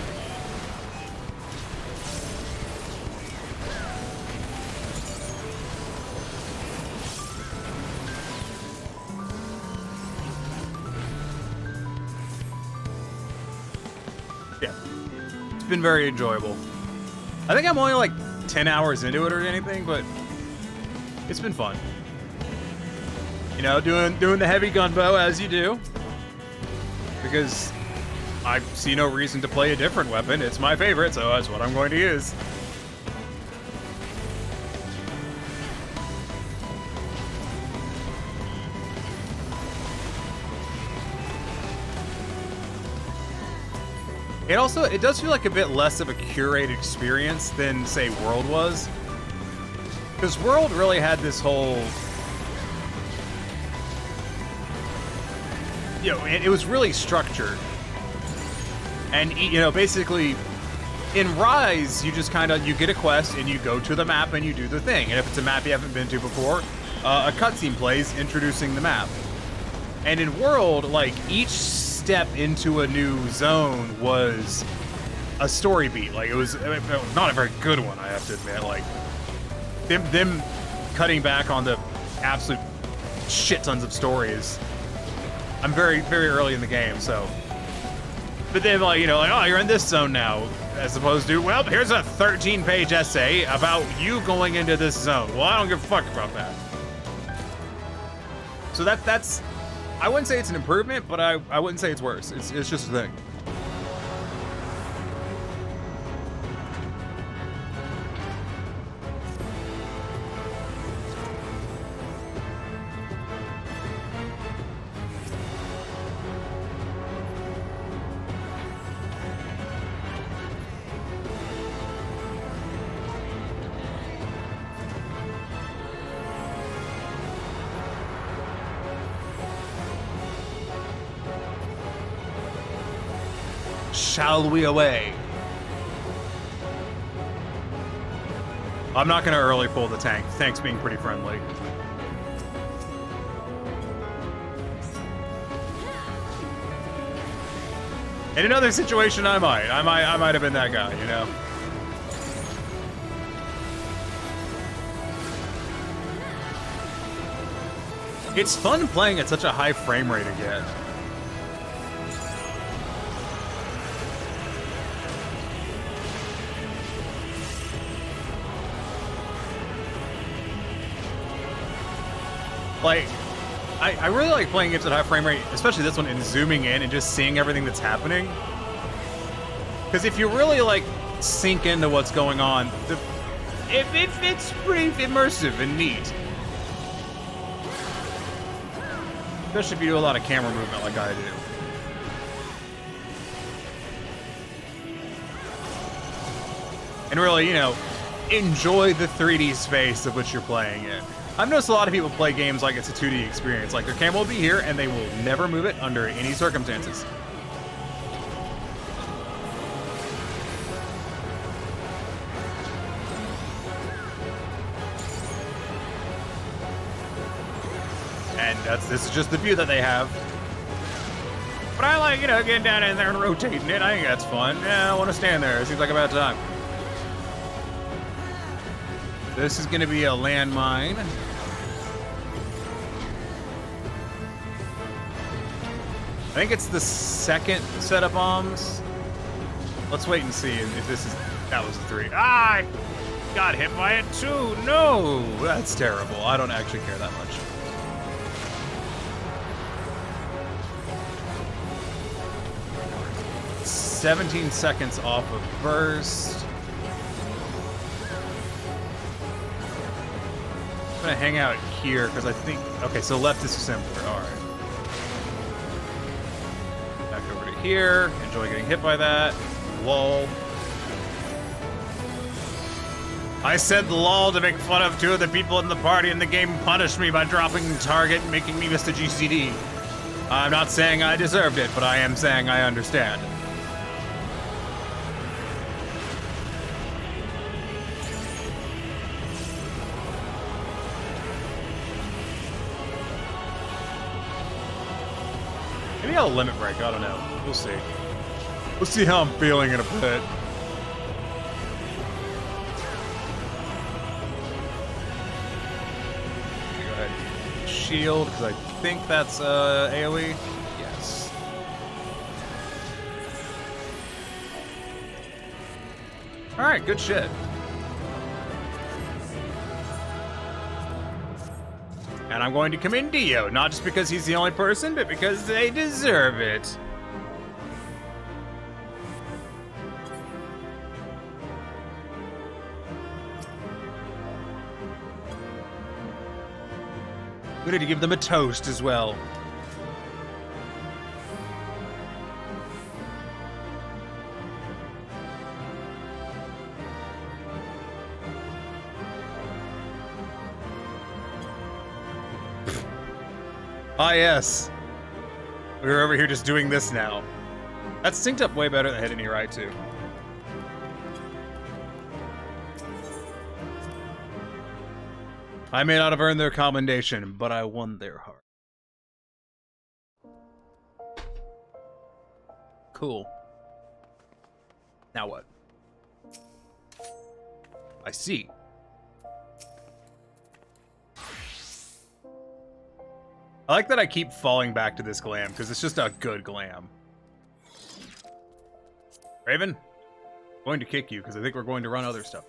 Speaker 6: Been very enjoyable. I think I'm only like 10 hours into it or anything, but it's been fun. You know, doing the heavy gunbow as you do, because I see no reason to play a different weapon. It's my favorite, so that's what I'm going to use. It does feel like a bit less of a curated experience than, say, World was. Because World really had this whole... You know, it was really structured. And, you know, basically, in Rise, you just you get a quest and you go to the map and you do the thing. And if it's a map you haven't been to before, a cutscene plays introducing the map. And in World, like, each step into a new zone was a story beat. Like, it was not a very good one, I have to admit. Like, them cutting back on the absolute shit tons of stories. I'm very, very early in the game, so. But then, like, you know, like, oh, you're in this zone now, as opposed to, well, here's a 13-page essay about you going into this zone. Well, I don't give a fuck about that. So that's. I wouldn't say it's an improvement, but I wouldn't say it's worse. It's just a thing. shall we away? I'm not gonna early pull the tank. Tank's being pretty friendly. In another situation, I might have been that guy, you know. It's fun playing at such a high frame rate again. Like, I really like playing games at high frame rate, especially this one, and zooming in and just seeing everything that's happening. Because if you really like sink into what's going on, it's pretty immersive and neat. Especially if you do a lot of camera movement like I do. And really, you know, enjoy the 3D space of which you're playing in. I've noticed a lot of people play games like it's a 2D experience. Like, their camera will be here, and they will never move it under any circumstances. And this is just the view that they have. But I like, you know, getting down in there and rotating it. I think that's fun. Yeah, I want to stand there. It seems like about time. This is going to be a landmine. I think it's the second set of bombs. Let's wait and see if this is... That was the 3. Ah! I got hit by it too! No! That's terrible. I don't actually care that much. "17 seconds off of burst." I'm gonna hang out here because I think... Okay, so left is simpler. Alright. Back over to here. Enjoy getting hit by that. Lol. I said lol to make fun of 2 of the people in the party, and the game punished me by dropping the target and making me miss the GCD. I'm not saying I deserved it, but I am saying I understand. Maybe I'll limit break, I don't know. We'll see. We'll see how I'm feeling in a bit. Go ahead. Shield, because I think that's AoE. Yes. Alright, good shit. And I'm going to commend Dio, not just because he's the only person, but because they deserve it. We need to give them a toast as well. Ah, yes. We're over here just doing this now. That's synced up way better than hitting me right, too. I may not have earned their commendation, but I won their heart. Cool. Now what? I see. I like that I keep falling back to this glam, because it's just a good glam. Raven, I'm going to kick you, because I think we're going to run other stuff.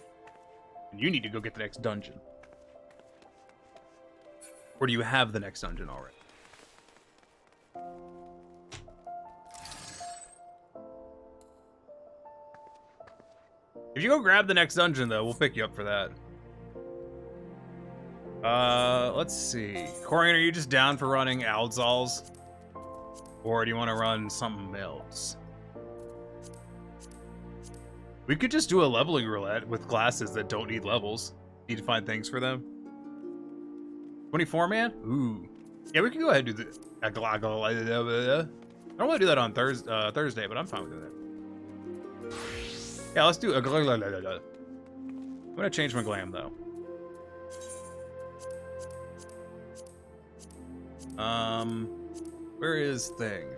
Speaker 6: And you need to go get the next dungeon. Or do you have the next dungeon already? If you go grab the next dungeon, though, we'll pick you up for that. Let's see. Corian, are you just down for running Aldzals? Or do you want to run something else? We could just do a leveling roulette with classes that don't need levels. Need to find things for them. 24 man? Ooh. Yeah, we can go ahead and do the... I don't want to do that on Thursday, but I'm fine with that. Yeah, let's do a. I'm gonna change my glam though. Where is thing?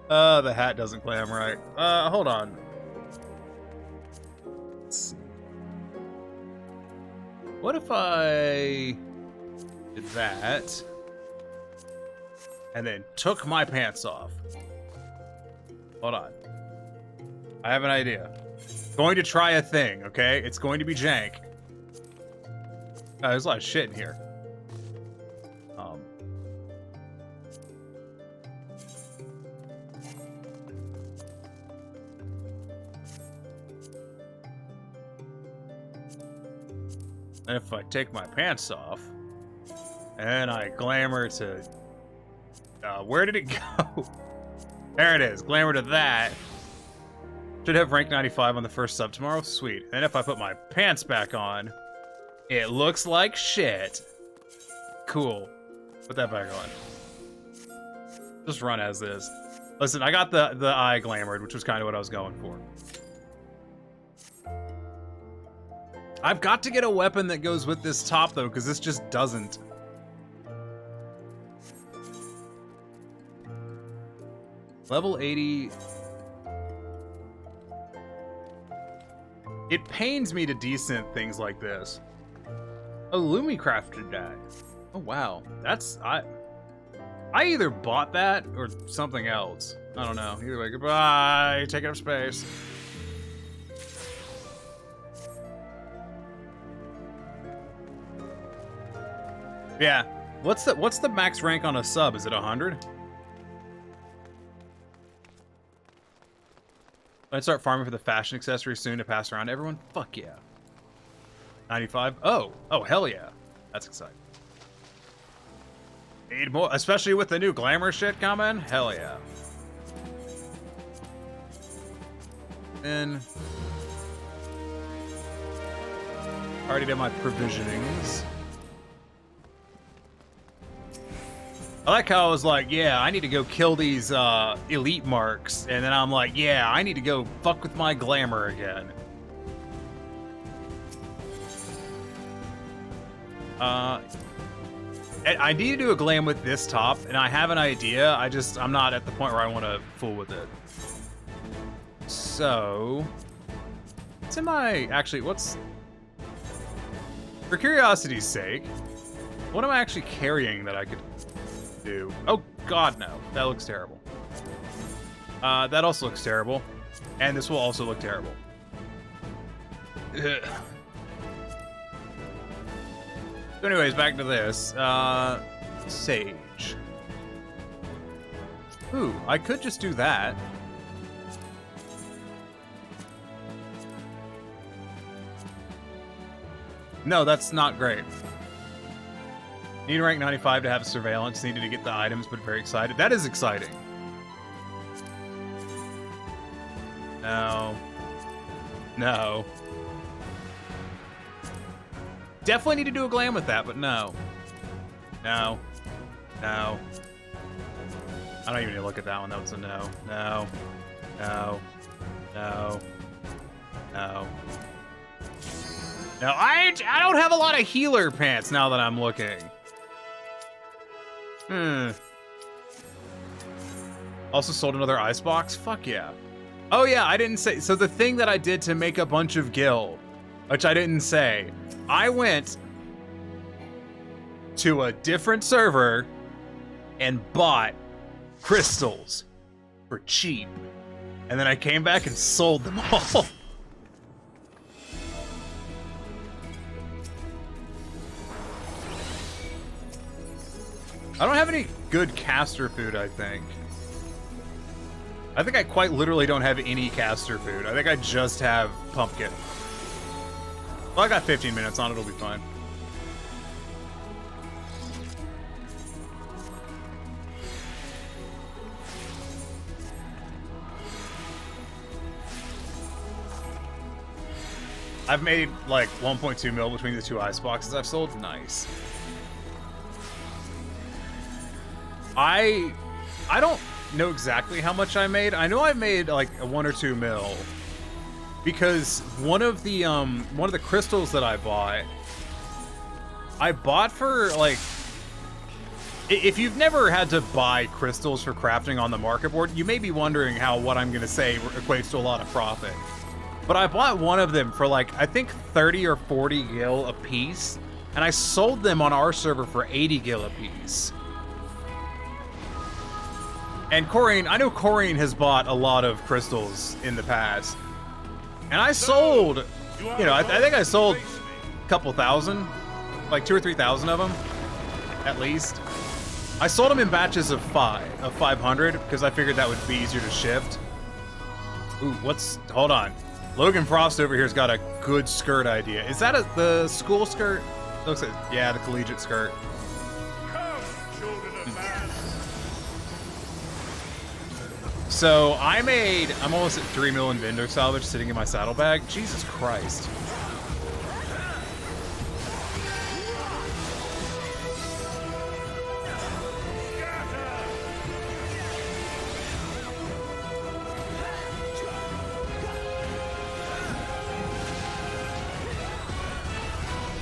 Speaker 6: The hat doesn't glam right. Hold on. Let's see. What if I did that and then took my pants off? Hold on. I have an idea. Going to try a thing, okay? It's going to be jank. There's a lot of shit in here. And if I take my pants off, and I glamour to... where did it go? There it is. Glamour to that. Should have rank 95 on the first sub tomorrow. Sweet. And if I put my pants back on, it looks like shit. Cool. Put that back on. Just run as is. Listen, I got the eye glamored, which was kind of what I was going for. I've got to get a weapon that goes with this top, though, because this just doesn't. Level 80. It pains me to decent things like this. Oh, Lumi crafted that. Oh, wow. That's... I either bought that or something else. I don't know. Either way, goodbye. Taking up space. Yeah. What's the max rank on a sub? Is it 100? I'd start farming for the fashion accessories soon to pass around to everyone. Fuck yeah. 95? Oh, hell yeah. That's exciting. Need more, especially with the new glamour shit coming. Hell yeah. And already did my provisionings. I like how I was like, yeah, I need to go kill these elite marks, and then I'm like, yeah, I need to go fuck with my glamour again. I need to do a glam with this top, and I have an idea. I'm not at the point where I want to fool with it. So, for curiosity's sake, what am I actually carrying that I could do? Oh god, no. That looks terrible. That also looks terrible. And this will also look terrible. Ugh. So anyways, back to this. Sage. Ooh, I could just do that. No, that's not great. Need rank 95 to have surveillance. Needed to get the items, but very excited. That is exciting. No. No. Definitely need to do a glam with that, but no. No. No. I don't even need to look at that one. That was a no. No. No. No. No. No, I don't have a lot of healer pants now that I'm looking. Also sold another icebox? Fuck yeah. Oh yeah, I didn't say. So the thing that I did to make a bunch of guild, which I didn't say, I went to a different server and bought crystals for cheap. And then I came back and sold them all. I don't have any good caster food, I think. I think I quite literally don't have any caster food. I think I just have pumpkin. Well, I got 15 minutes on it, it'll be fine. I've made like 1.2 mil between the two ice boxes I've sold. Nice. I don't know exactly how much I made. I know I made like a 1 or 2 mil because one of the crystals that I bought for like, if you've never had to buy crystals for crafting on the market board, you may be wondering how what I'm gonna say equates to a lot of profit. But I bought one of them for like, I think 30 or 40 gil a piece, and I sold them on our server for 80 gil a piece. And Corrine, I know Corrine has bought a lot of crystals in the past. And I sold, you know, I think I sold a couple thousand, like 2,000 or 3,000 of them, at least. I sold them in batches of 500, because I figured that would be easier to shift. Ooh, hold on. Logan Frost over here's got a good skirt idea. Is that the school skirt? Looks like, yeah, the collegiate skirt. So I'm almost at 3 mil in vendor salvage sitting in my saddlebag. Jesus Christ.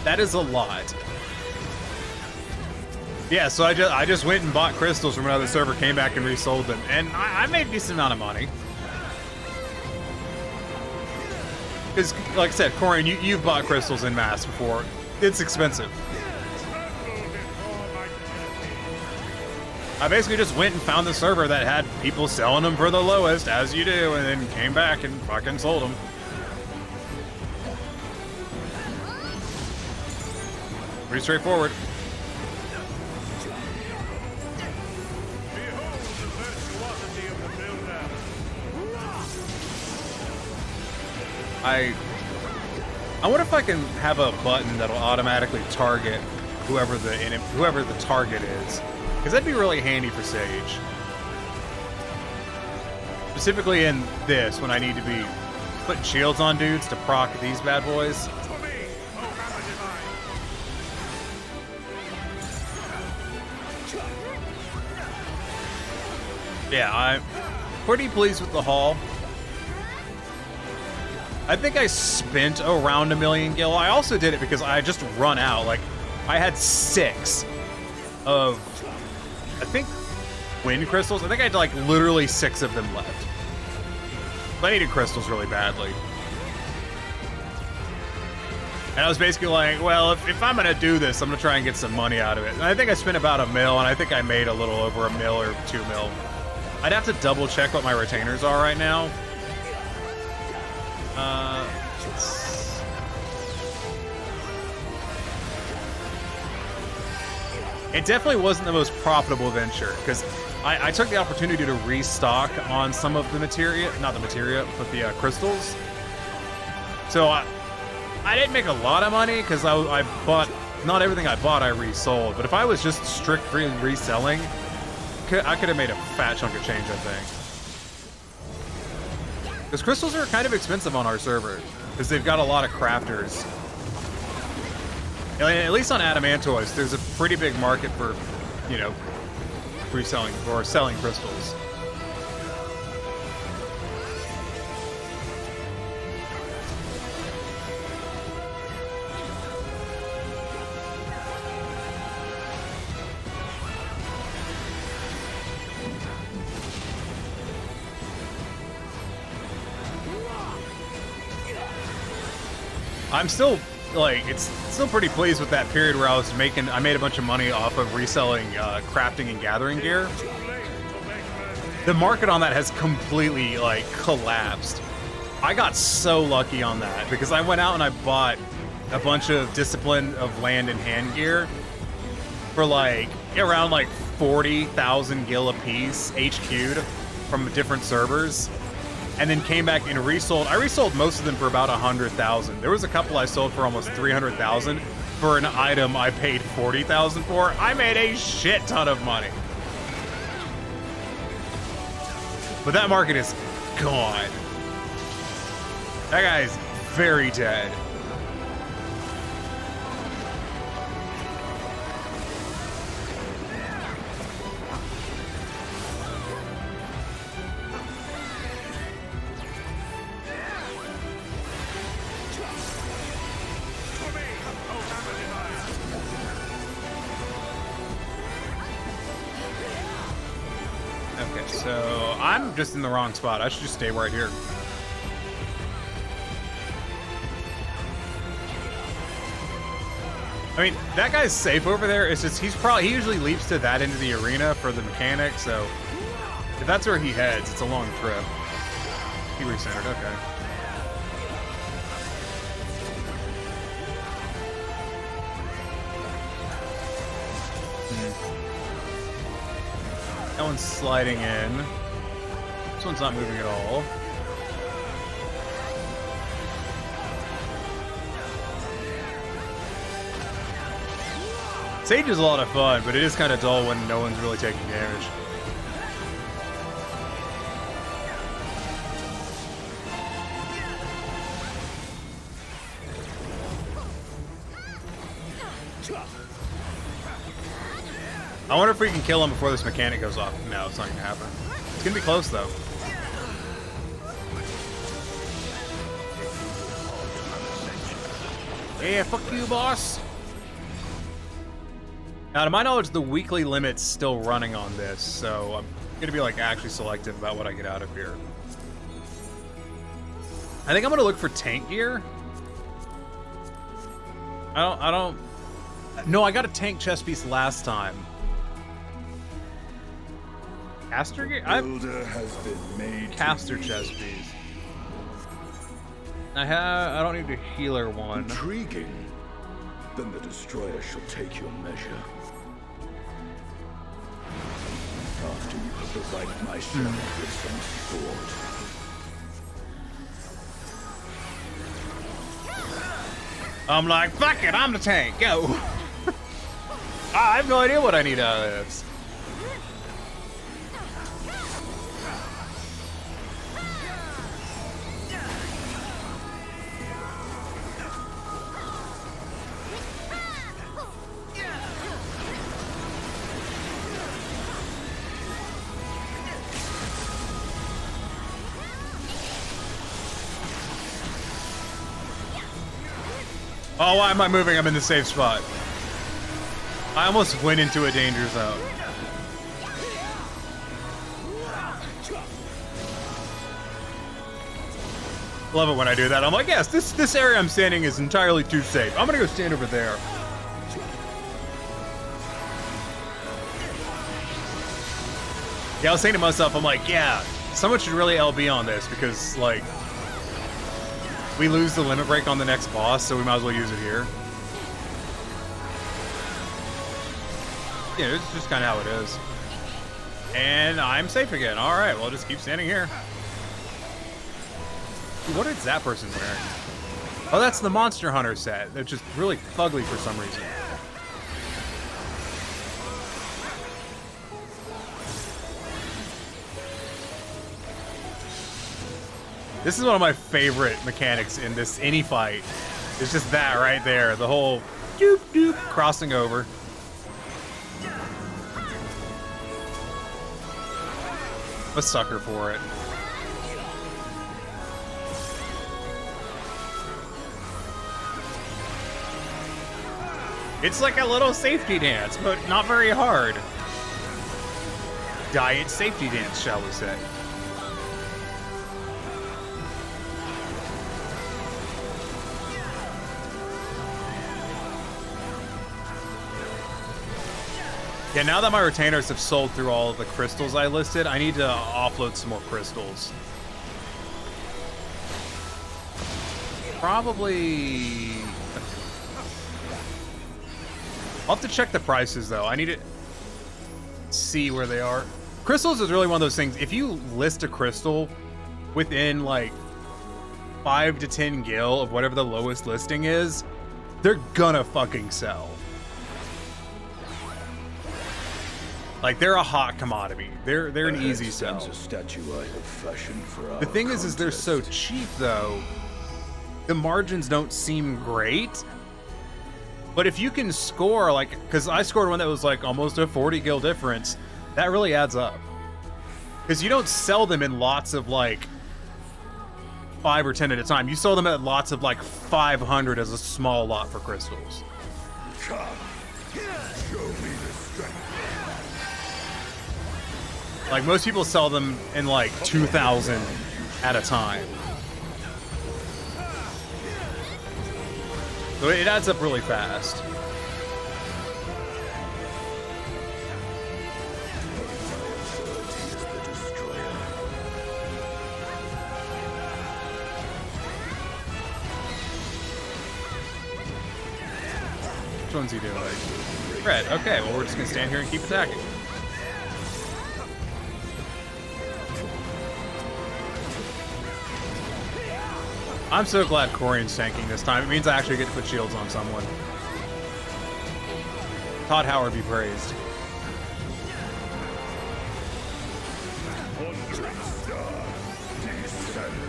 Speaker 6: That is a lot. Yeah, so I just went and bought crystals from another server, came back and resold them, and I made a decent amount of money. Because, like I said, Corian, you've bought crystals in mass before. It's expensive. I basically just went and found the server that had people selling them for the lowest, as you do, and then came back and fucking sold them. Pretty straightforward. I wonder if I can have a button that'll automatically target whoever the target is, because that'd be really handy for Sage. Specifically in this, when I need to be putting shields on dudes to proc these bad boys. Yeah, I'm pretty pleased with the haul. I think I spent around 1 million gil. I also did it because I just run out. Like, I had 6 of, I think, wind crystals. I think I had like literally 6 of them left. But I needed crystals really badly. And I was basically like, well, if I'm gonna do this, I'm gonna try and get some money out of it. And I think I spent about 1 mil, and I think I made a little over 1 mil or 2 mil. I'd have to double check what my retainers are right now. It definitely wasn't the most profitable venture, because I took the opportunity to restock on some of the materia, not the materia, but the crystals. So I didn't make a lot of money, because I bought, not everything I bought I resold, but if I was just strictly reselling, I could have made a fat chunk of change, I think. Because crystals are kind of expensive on our server, because they've got a lot of crafters. At least on Adamantoids, there's a pretty big market for, you know, reselling or selling crystals. I'm still, like, it's still pretty pleased with that period where I made a bunch of money off of reselling crafting and gathering gear. The market on that has completely, like, collapsed. I got so lucky on that because I went out and I bought a bunch of Discipline of Land and Hand gear for, like, around, like, 40,000 gil a piece, HQ'd from different servers. And then came back and resold. I resold most of them for about 100,000. There was a couple I sold for almost 300,000 for an item I paid 40,000 for. I made a shit ton of money. But that market is gone. That guy is very dead. So I'm just in the wrong spot. I should just stay right here. I mean, that guy's safe over there. It's just he usually leaps to that end of the arena for the mechanic. So if that's where he heads, it's a long trip. He recentered. Okay. That one's sliding in. This one's not moving at all. Sage is a lot of fun, but it is kind of dull when no one's really taking damage. I wonder if we can kill him before this mechanic goes off. No, it's not gonna happen. It's gonna be close though. Yeah, fuck you, boss. Now, to my knowledge, the weekly limit's still running on this, so I'm gonna be like actually selective about what I get out of here. I think I'm gonna look for tank gear. I don't. No, I got a tank chest piece last time. Caster gear?
Speaker 7: Has been made
Speaker 6: Caster chest piece. I don't need a healer one.
Speaker 7: intriguing. Then the destroyer shall take your measure. After you have provided my son with some sport.
Speaker 6: I'm like, fuck it, I'm the tank, go. I have no idea what I need out of this. Oh, why am I moving? I'm in the safe spot. I almost went into a danger zone. Love it when I do that. I'm like, yes, this area I'm standing is entirely too safe. I'm gonna go stand over there. Yeah, I was saying to myself, I'm like, yeah, someone should really LB on this because, like, we lose the limit break on the next boss, so we might as well use it here. Yeah, it's just kind of how it is. And I'm safe again. All right, well, just keep standing here. What is that person wearing? Oh, that's the Monster Hunter set. They're just really fugly for some reason. This is one of my favorite mechanics in this any fight. It's just that right there. The whole doop doop crossing over. A sucker for it. It's like a little safety dance, but not very hard. Diet safety dance, shall we say. Yeah, now that my retainers have sold through all of the crystals I listed, I need to offload some more crystals. Probably... I'll have to check the prices, though. I need to see where they are. Crystals is really one of those things. If you list a crystal within, like, 5 to 10 gil of whatever the lowest listing is, they're gonna fucking sell. Like, they're a hot commodity. They're an easy sell.
Speaker 7: A statue I have fashioned for our
Speaker 6: The thing is they're so cheap, though. The margins don't seem great. But if you can score, like, because I scored one that was like almost a 40 gil difference, that really adds up. Because you don't sell them in lots of like 5 or 10 at a time. You sell them at lots of like 500 as a small lot for crystals.
Speaker 7: Come, show me the strength.
Speaker 6: Like, most people sell them in like 2,000 at a time. So it adds up really fast. Which one's he doing? Red. Okay, well, we're just gonna stand here and keep attacking. I'm so glad Corian's tanking this time. It means I actually get to put shields on someone. Todd Howard be praised.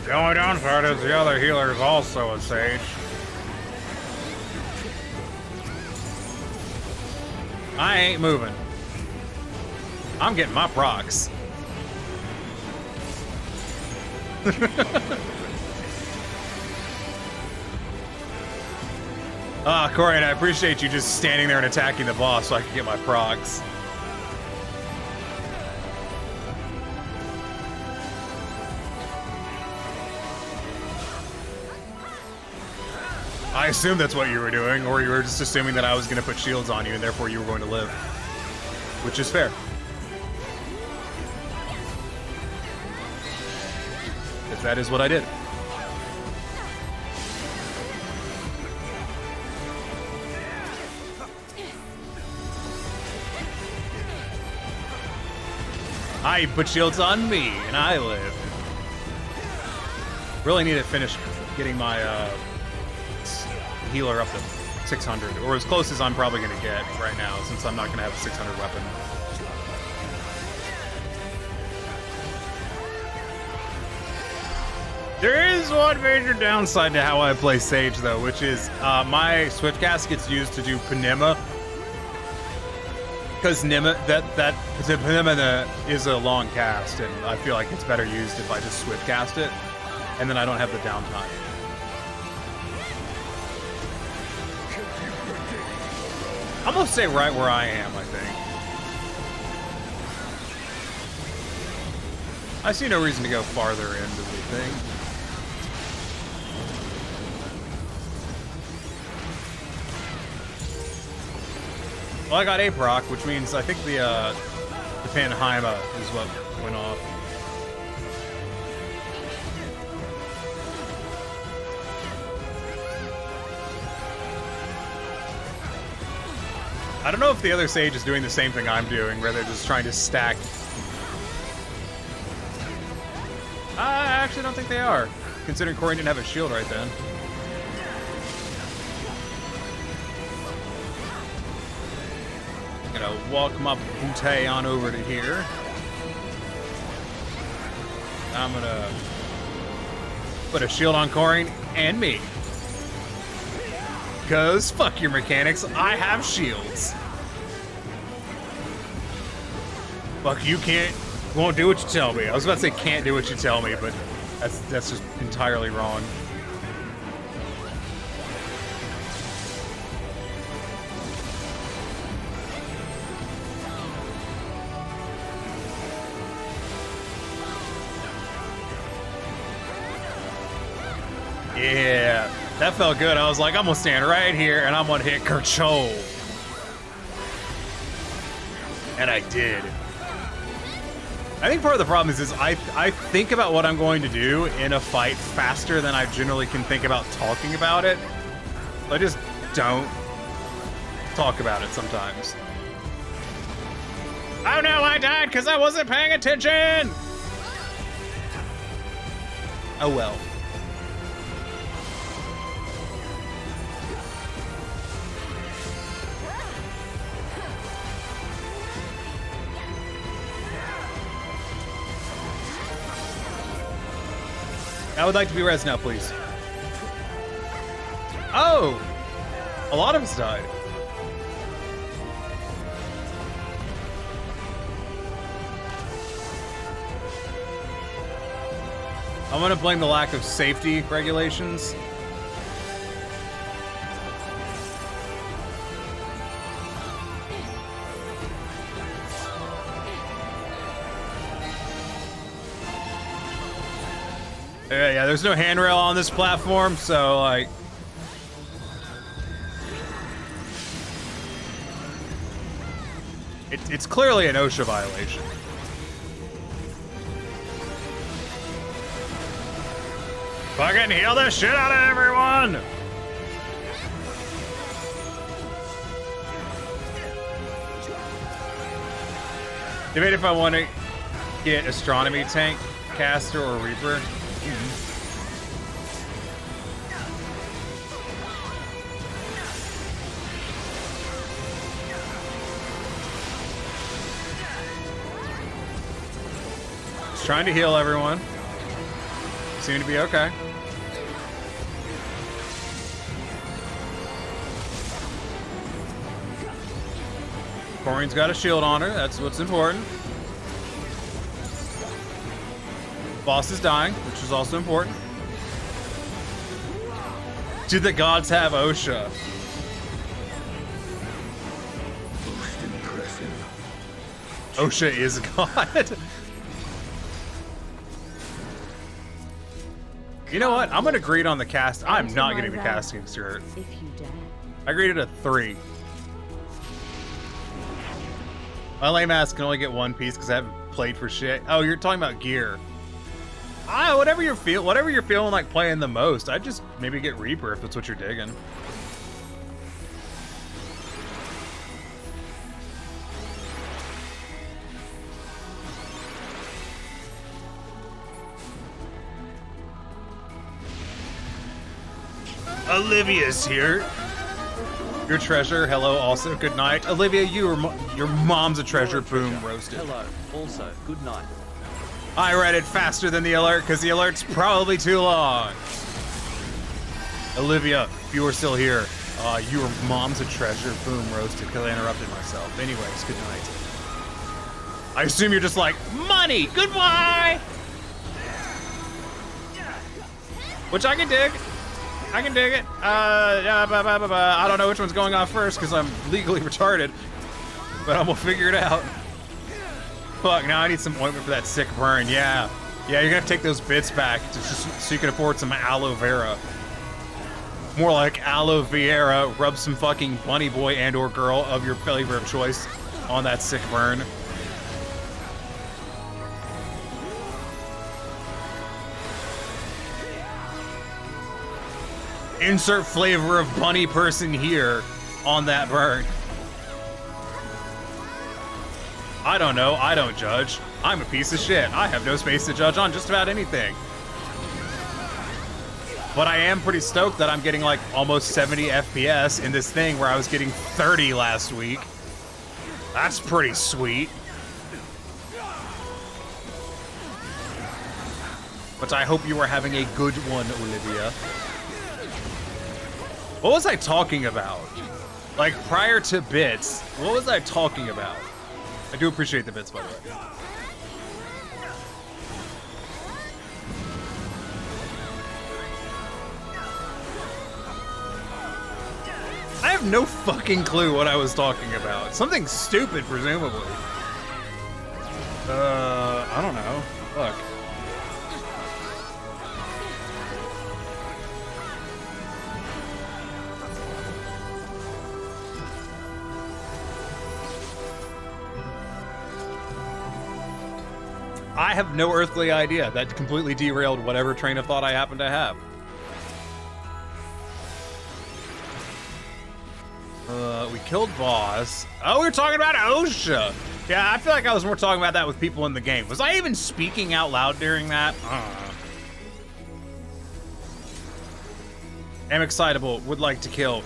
Speaker 6: The only downside is the other healer is also a sage. I ain't moving. I'm getting my procs. Ah, Corian, I appreciate you just standing there and attacking the boss so I can get my procs. I assumed that's what you were doing, or you were just assuming that I was going to put shields on you and therefore you were going to live. Which is fair. If that is what I did. I put shields on me, and I live. Really need to finish getting my healer up to 600, or as close as I'm probably going to get right now, since I'm not going to have a 600 weapon. There is one major downside to how I play Sage, though, which is my switch cast gets used to do Panema. Because Panema is a long cast, and I feel like it's better used if I just switch cast it, and then I don't have the downtime. I'm gonna stay right where I am, I think. I see no reason to go farther into the thing. Well, I got a proc, which means I think the Panheima is what went off. I don't know if the other Sage is doing the same thing I'm doing, where they're just trying to stack. I actually don't think they are, considering Corian didn't have a shield right then. I'm gonna walk my bootay on over to here. I'm gonna put a shield on Corian and me. Because fuck your mechanics, I have shields. Fuck, you won't do what you tell me. I was about to say can't do what you tell me, but that's just entirely wrong. Yeah, that felt good. I was like, I'm gonna stand right here and I'm gonna hit control. And I did. I think part of the problem is I think about what I'm going to do in a fight faster than I generally can think about talking about it. I just don't talk about it sometimes. Oh no, I died because I wasn't paying attention! Oh well. I would like to be res now, please. Oh! A lot of us died. I'm gonna blame the lack of safety regulations. Yeah, there's no handrail on this platform, so like. It's clearly an OSHA violation. Fucking heal the shit out of everyone! Debate if I want to get Astronomy Tank, Caster, or Reaper. Just trying to heal everyone. Seem to be okay. Corine's got a shield on her. That's what's important. Boss is dying, which is also important. Do the gods have OSHA?
Speaker 7: Most impressive.
Speaker 6: OSHA is a god. You know what? I'm gonna grade on the cast. I'm not getting the casting skirt.
Speaker 8: If you dare.
Speaker 6: I graded a 3. My lame ass can only get one piece because I haven't played for shit. Oh, you're talking about gear. Whatever you're feeling like playing the most. I'd just maybe get Reaper if that's what you're digging. Olivia's here. Your treasure. Hello. Also, good night. Olivia, your mom's a treasure. Boom. Roasted.
Speaker 3: Hello. Also, good night.
Speaker 6: I read it faster than the alert because the alert's probably too long. Olivia, if you were still here, your mom's a treasure. Boom. Roasted because I interrupted myself. Anyways, good night. I assume you're just like, money. Goodbye. Which I can dig. I can dig it. I don't know which one's going off first because I'm legally retarded, but I'm gonna figure it out. Fuck, now I need some ointment for that sick burn. Yeah, you're gonna have to take those bits back just so you can afford some aloe vera. More like aloe vera. Rub some fucking bunny boy and or girl of your flavor of choice on that sick burn. Insert flavor of bunny person here on that burn. I don't know. I don't judge. I'm a piece of shit. I have no space to judge on just about anything. But I am pretty stoked that I'm getting like almost 70 FPS in this thing where I was getting 30 last week. That's pretty sweet. But I hope you are having a good one, Olivia. What was I talking about? Like, prior to bits, what was I talking about? I do appreciate the bits, by the way. I have no fucking clue what I was talking about. Something stupid, presumably. I don't know. Fuck. I have no earthly idea. That completely derailed whatever train of thought I happen to have. We killed boss. Oh, we were talking about OSHA. Yeah, I feel like I was more talking about that with people in the game. Was I even speaking out loud during that? Am excitable. Would like to kill.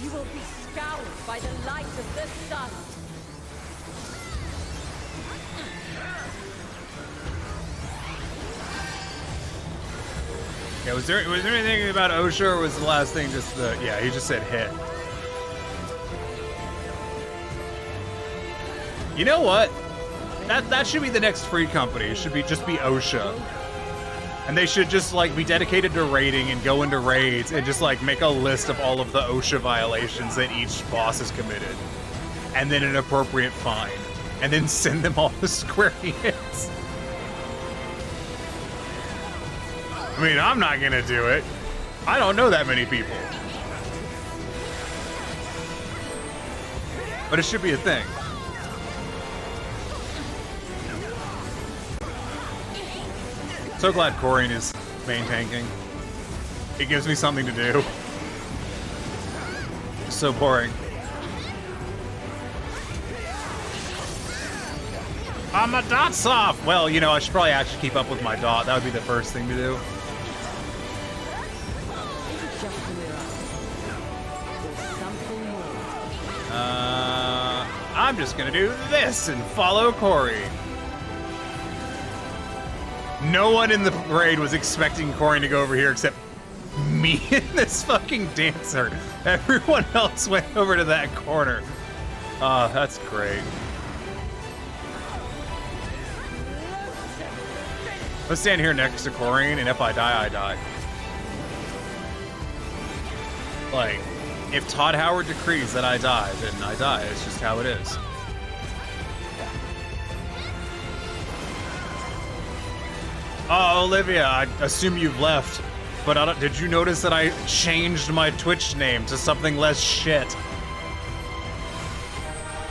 Speaker 8: You will be scoured by the light of the sun.
Speaker 6: Yeah, was there anything about OSHA, or was the last thing just the? Yeah, he just said hit. You know what? That should be the next free company. It should just be OSHA, and they should just like be dedicated to raiding and go into raids and just like make a list of all of the OSHA violations that each boss has committed, and then an appropriate fine, and then send them all to Square Enix. I mean, I'm not gonna do it. I don't know that many people. But it should be a thing. So glad Corian is main tanking. It gives me something to do. So boring. My dot's off! Well, you know, I should probably actually keep up with my dot. That would be the first thing to do. I'm just gonna do this and follow Corey. No one in the parade was expecting Corian to go over here except me and this fucking dancer. Everyone else went over to that corner. That's great. Let's stand here next to Corian, and if I die, I die. Like, if Todd Howard decrees that I die, then I die. It's just how it is. Oh, Olivia, I assume you've left. But did you notice that I changed my Twitch name to something less shit?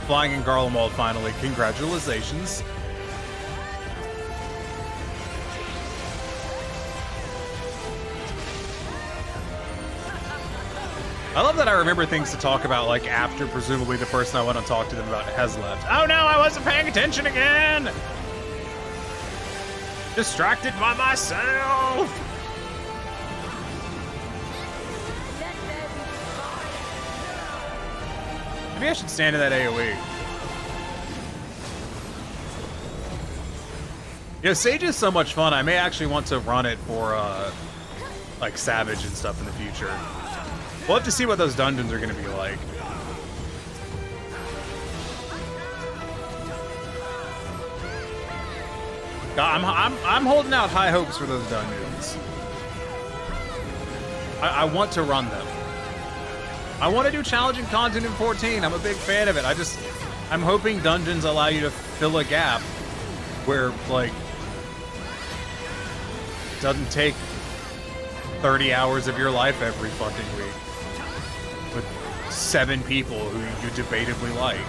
Speaker 6: Flying in Garlemald finally. Congratulations. I love that I remember things to talk about, like, after presumably the person I want to talk to them about has left. Oh no, I wasn't paying attention again! Distracted by myself! Maybe I should stand in that AoE. You know, Sage is so much fun, I may actually want to run it for, like, Savage and stuff in the future. We'll have to see what those dungeons are going to be like. I'm holding out high hopes for those dungeons. I want to run them. I want to do challenging content in 14. I'm a big fan of it. I'm hoping dungeons allow you to fill a gap where, like, it doesn't take 30 hours of your life every fucking week with 7 people who you debatably like.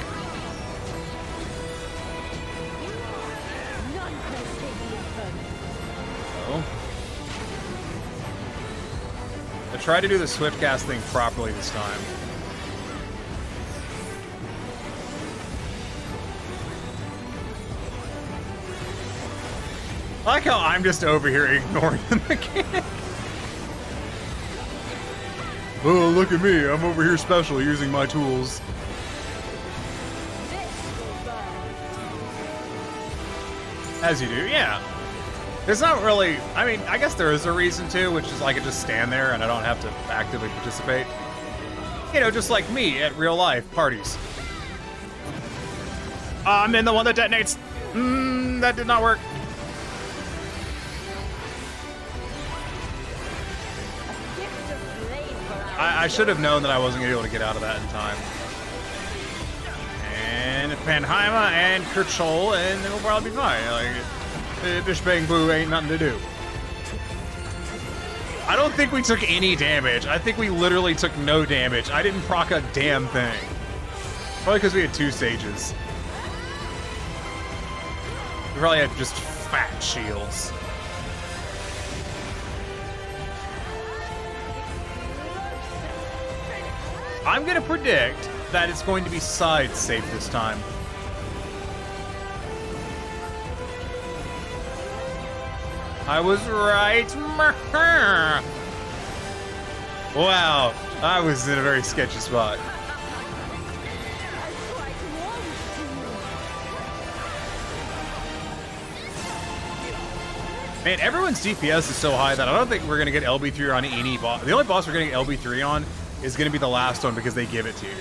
Speaker 6: Oh. I tried to do the Swiftcast thing properly this time. I like how I'm just over here ignoring the mechanic. Oh, look at me. I'm over here special using my tools. As you do, yeah. There's not really, I mean, I guess there is a reason to, which is I could just stand there and I don't have to actively participate. You know, just like me at real life parties. I'm in the one that detonates. That did not work. I should have known that I wasn't going to be able to get out of that in time. And Panheima and Kerchol, and it'll probably be fine. Like, Bish Bang Boo ain't nothing to do. I don't think we took any damage. I think we literally took no damage. I didn't proc a damn thing. Probably because we had 2 stages. We probably had just fat shields. I'm gonna predict that it's going to be side safe this time. I was right. Wow, I was in a very sketchy spot. Man, everyone's DPS is so high that I don't think we're gonna get LB3 on any boss. The only boss we're gonna get LB3 on is gonna be the last one because they give it to you.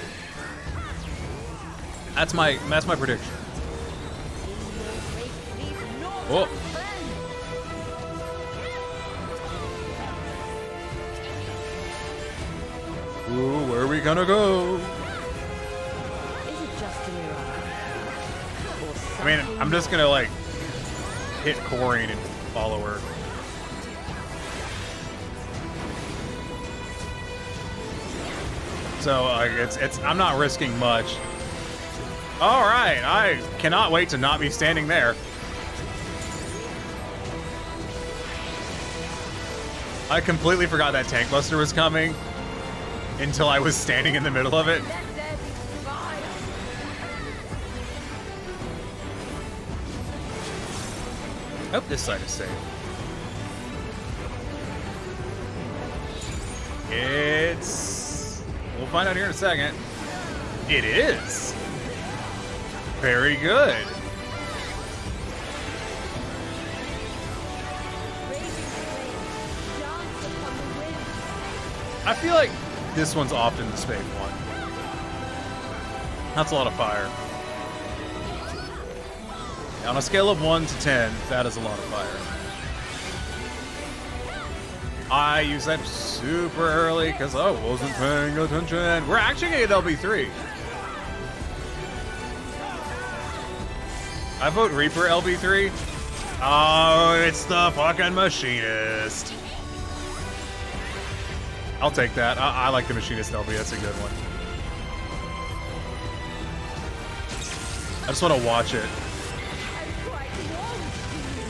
Speaker 6: That's my prediction. Oh. Ooh, where are we gonna go? I mean, I'm just gonna like hit Corian and follow her. So I'm not risking much. All right, I cannot wait to not be standing there. I completely forgot that tank buster was coming until I was standing in the middle of it.
Speaker 8: Let there be fire.
Speaker 6: I hope this side is safe. We'll find out here in a second. It is. Very good. I feel like this one's often the spade one. That's a lot of fire. On a scale of 1 to 10, that is a lot of fire. I use that super early because I wasn't paying attention. We're actually gonna get LB3. I vote Reaper LB3. Oh, it's the fucking Machinist. I'll take that. I like the Machinist LB. That's a good one. I just want to watch it.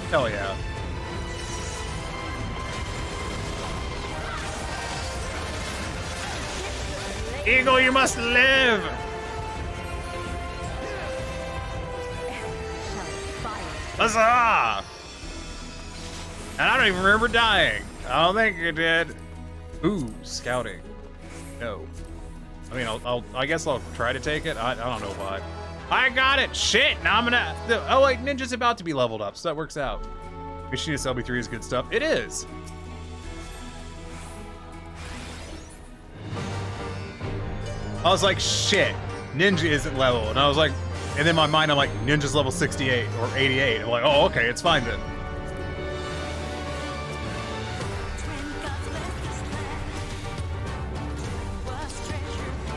Speaker 6: Hell yeah. Eagle, you must live! Huzzah! And I don't even remember dying. I don't think you did. Ooh, scouting. No. I mean, I guess I'll try to take it. I don't know why. I got it! Shit! Now I'm gonna... Oh, wait, Ninja's about to be leveled up, so that works out. Machinist LB3 is good stuff. It is! I was like, shit, Ninja isn't level. And I was like, and then in my mind, I'm like, Ninja's level 68 or 88. I'm like, oh, okay, it's fine then.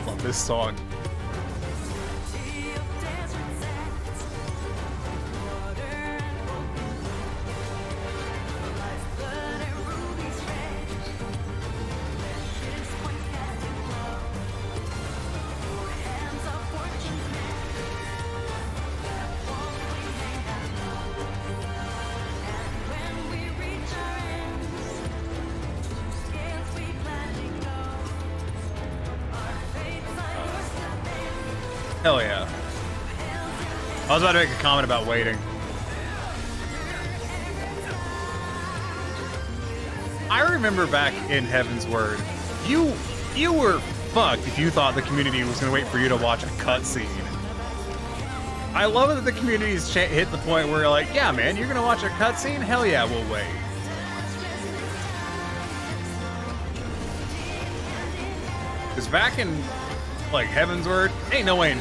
Speaker 6: Love this song. Hell yeah. I was about to make a comment about waiting. I remember back in Heaven's Word, you were fucked if you thought the community was going to wait for you to watch a cutscene. I love that the community's hit the point where you're like, yeah, man, you're going to watch a cutscene? Hell yeah, we'll wait. Because back in, like, Heaven's Word, ain't no way in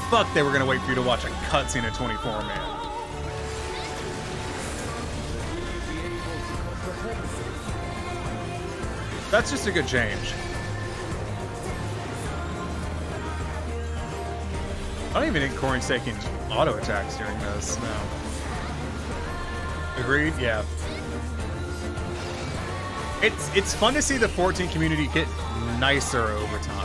Speaker 6: fuck they were going to wait for you to watch a cutscene at 24, man. That's just a good change. I don't even think Corrin's taking auto attacks during this, no. Agreed? Yeah. It's fun to see the 14 community get nicer over time.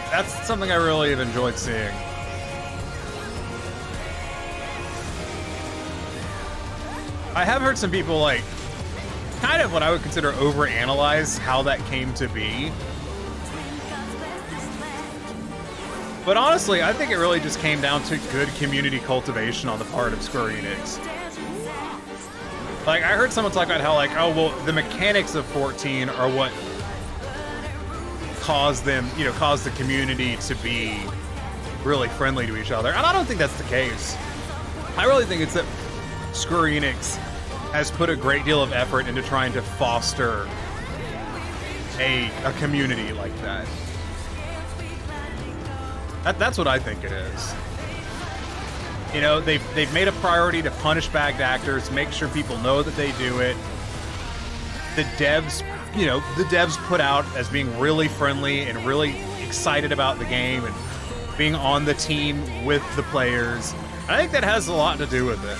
Speaker 6: That's something I really have enjoyed seeing. I have heard some people, like, kind of what I would consider overanalyze how that came to be. But honestly, I think it really just came down to good community cultivation on the part of Square Enix. Like, I heard someone talk about how, like, oh, well, the mechanics of 14 are what caused them, you know, caused the community to be really friendly to each other. And I don't think that's the case. I really think it's that Square Enix has put a great deal of effort into trying to foster a community like that. That's what I think it is. You know, they've made a priority to punish bad actors, make sure people know that they do it. The devs, you know, put out as being really friendly and really excited about the game and being on the team with the players. I think that has a lot to do with it.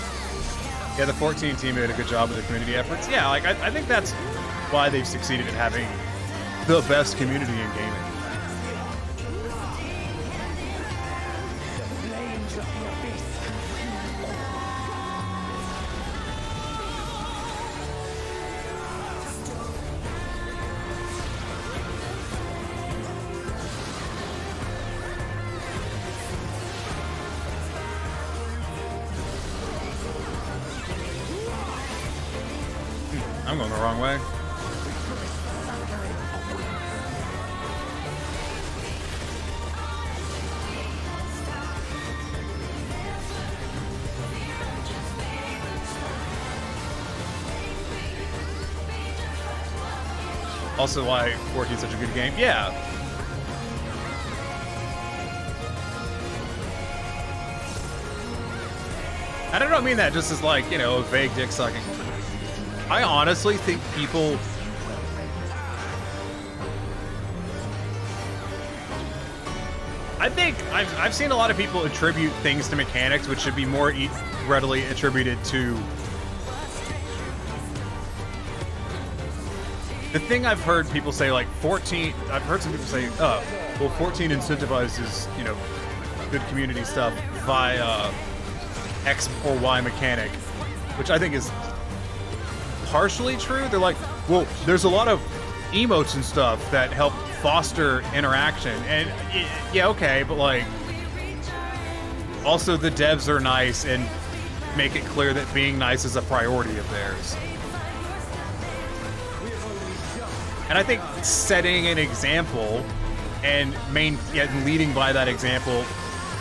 Speaker 6: Yeah, the 14 team did a good job with the community efforts. Yeah, like I think that's why they've succeeded at having the best community in gaming. I'm going the wrong way. Also why 14 is such a good game. Yeah. And I don't mean that just as like, you know, a vague dick sucking. I honestly think people I've seen a lot of people attribute things to mechanics which should be more readily attributed to the thing. I've heard people say like 14, I've heard some people say, oh, well 14 incentivizes, you know, good community stuff via X or Y mechanic, which I think is partially true. They're like, well, there's a lot of emotes and stuff that help foster interaction, and yeah, okay, but like also the devs are nice and make it clear that being nice is a priority of theirs. And I think setting an example and leading by that example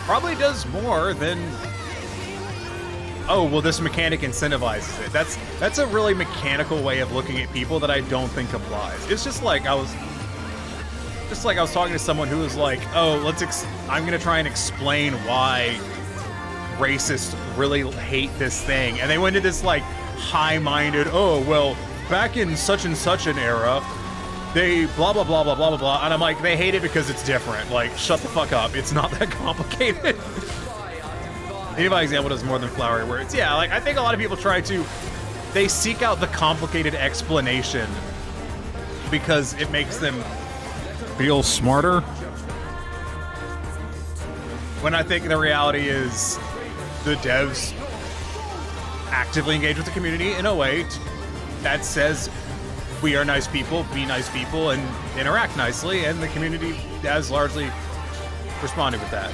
Speaker 6: probably does more than, oh, well, this mechanic incentivizes it. That's a really mechanical way of looking at people that I don't think applies. It's just like I was talking to someone who was like, oh, I'm gonna try and explain why racists really hate this thing, and they went to this like high-minded, oh, well, back in such and such an era, they blah blah blah blah blah blah blah, and I'm like, they hate it because it's different. Like, shut the fuck up. It's not that complicated. Anybody example does more than flowery words. Yeah, like I think a lot of people they seek out the complicated explanation because it makes them feel smarter. When I think the reality is the devs actively engage with the community in a way that says we are nice people, be nice people, and interact nicely, and the community has largely responded with that.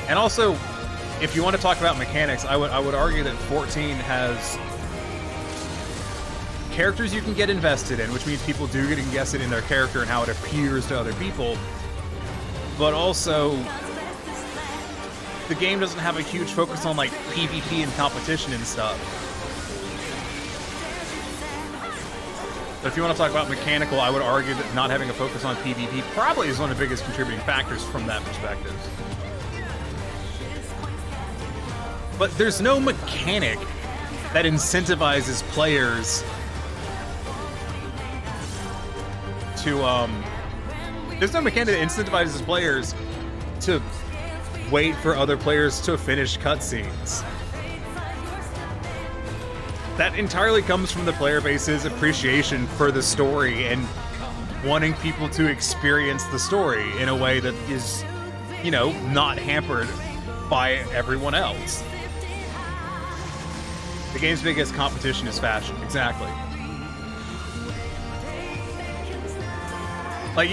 Speaker 6: And also, if you want to talk about mechanics, I would argue that 14 has characters you can get invested in, which means people do get invested in their character and how it appears to other people. But also, the game doesn't have a huge focus on like PvP and competition and stuff. But if you want to talk about mechanical, I would argue that not having a focus on PvP probably is one of the biggest contributing factors from that perspective. But there's no mechanic that incentivizes players to, there's no mechanic that incentivizes players to wait for other players to finish cutscenes. That entirely comes from the player base's appreciation for the story and wanting people to experience the story in a way that is, you know, not hampered by everyone else. The game's biggest competition is fashion, exactly. Like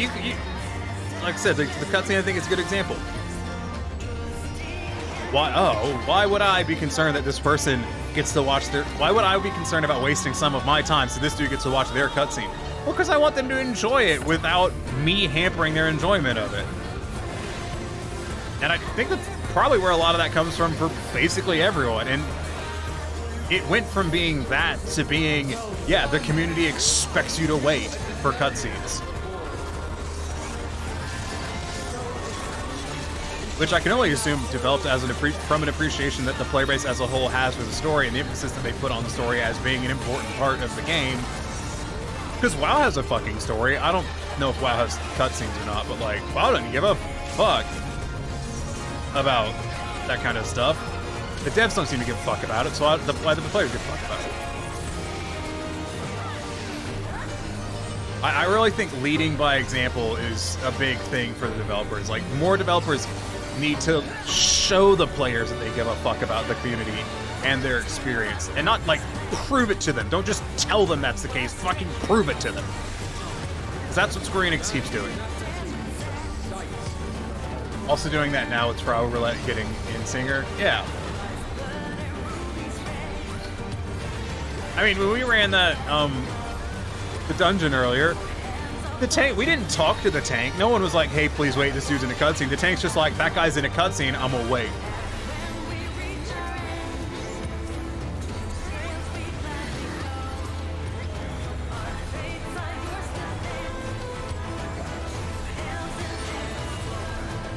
Speaker 6: like I said, the cutscene I think is a good example. Why would I be concerned that this person gets to watch why would I be concerned about wasting some of my time so this dude gets to watch their cutscene? Well, because I want them to enjoy it without me hampering their enjoyment of it. And I think that's probably where a lot of that comes from for basically everyone. And it went from being that to being, yeah, the community expects you to wait for cutscenes. Which I can only assume developed as from an appreciation that the player base as a whole has for the story and the emphasis that they put on the story as being an important part of the game. Because WoW has a fucking story. I don't know if WoW has cutscenes or not, but like, WoW doesn't give a fuck about that kind of stuff. The devs don't seem to give a fuck about it, so why the players give a fuck about it? I really think leading by example is a big thing for the developers. Like, more developers need to show the players that they give a fuck about the community and their experience, and not like prove it to them. Don't just tell them that's the case. Fucking prove it to them. Because that's what Square Enix keeps doing. Also doing that now with Trial Roulette getting in Singer. Yeah. I mean, when we ran that the dungeon earlier, the tank, we didn't talk to the tank. No one was like, hey, please wait, this dude's in a cutscene. The tank's just like, that guy's in a cutscene, I'm gonna wait.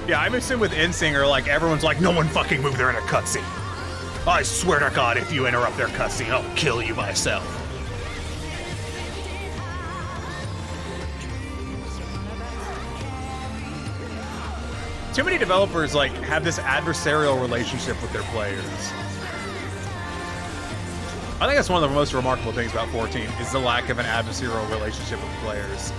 Speaker 6: Yeah, I'm assuming with Insinger, like, everyone's like, no one fucking move, they're in a cutscene. I swear to God, if you interrupt their cutscene, I'll kill you myself. Too many developers, like, have this adversarial relationship with their players. I think that's one of the most remarkable things about 14, is the lack of an adversarial relationship with players.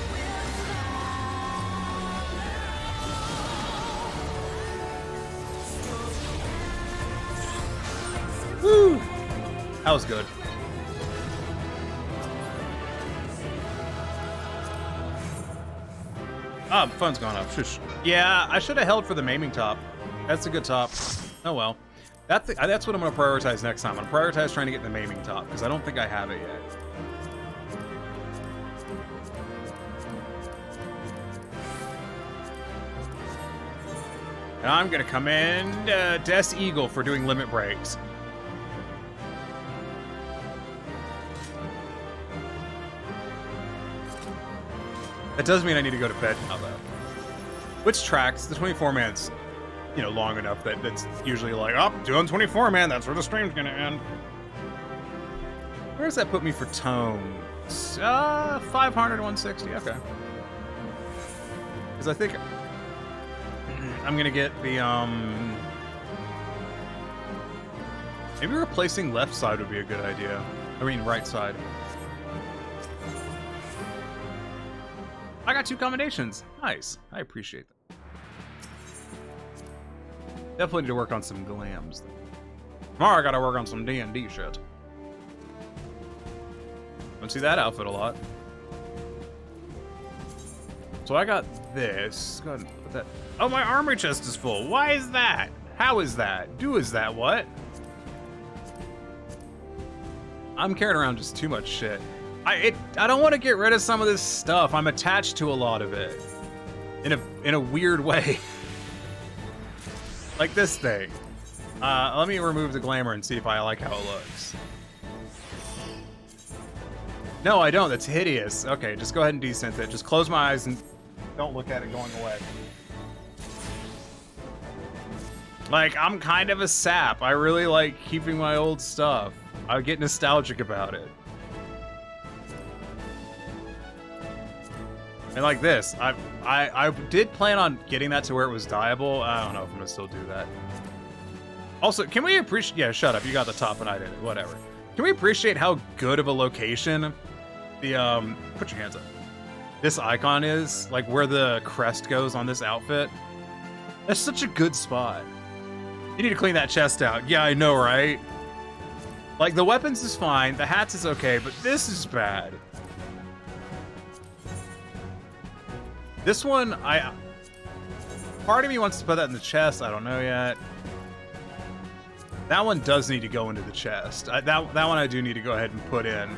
Speaker 6: Woo! That was good. Ah, oh, phone's gone up. Shush. Yeah, I should have held for the maiming top. That's a good top. Oh well. That's what I'm going to prioritize next time. I'm going to prioritize trying to get the maiming top, because I don't think I have it yet. And I'm going to commend Des Eagle for doing limit breaks. That does mean I need to go to bed now, though. Which tracks, the 24-man's, you know, long enough that that's usually like, oh, doing 24-man, that's where the stream's gonna end. Where does that put me for tones? 500, 160, okay. Because I think I'm gonna get the, maybe replacing left side would be a good idea. I mean, right side. I got 2 combinations. Nice. I appreciate that. Definitely need to work on some glams. Tomorrow I gotta work on some D&D shit. Don't see that outfit a lot. So I got this. Go ahead and put that. Oh, my armory chest is full. Why is that? How is that? Is that what? I'm carrying around just too much shit. I don't want to get rid of some of this stuff. I'm attached to a lot of it. In a weird way. Like this thing. Let me remove the glamour and see if I like how it looks. No, I don't. That's hideous. Okay, just go ahead and desynth it. Just close my eyes and don't look at it going away. Like, I'm kind of a sap. I really like keeping my old stuff. I get nostalgic about it. And like this, I did plan on getting that to where it was dyeable. I don't know if I'm gonna still do that. Also, can we appreciate? Yeah, shut up. You got the top and I did it. Whatever. Can we appreciate how good of a location the put your hands up. This icon is, like where the crest goes on this outfit? That's such a good spot. You need to clean that chest out. Yeah, I know, right? Like the weapons is fine, the hats is okay, but this is bad. This one, part of me wants to put that in the chest. I don't know yet. That one does need to go into the chest. That one I do need to go ahead and put in.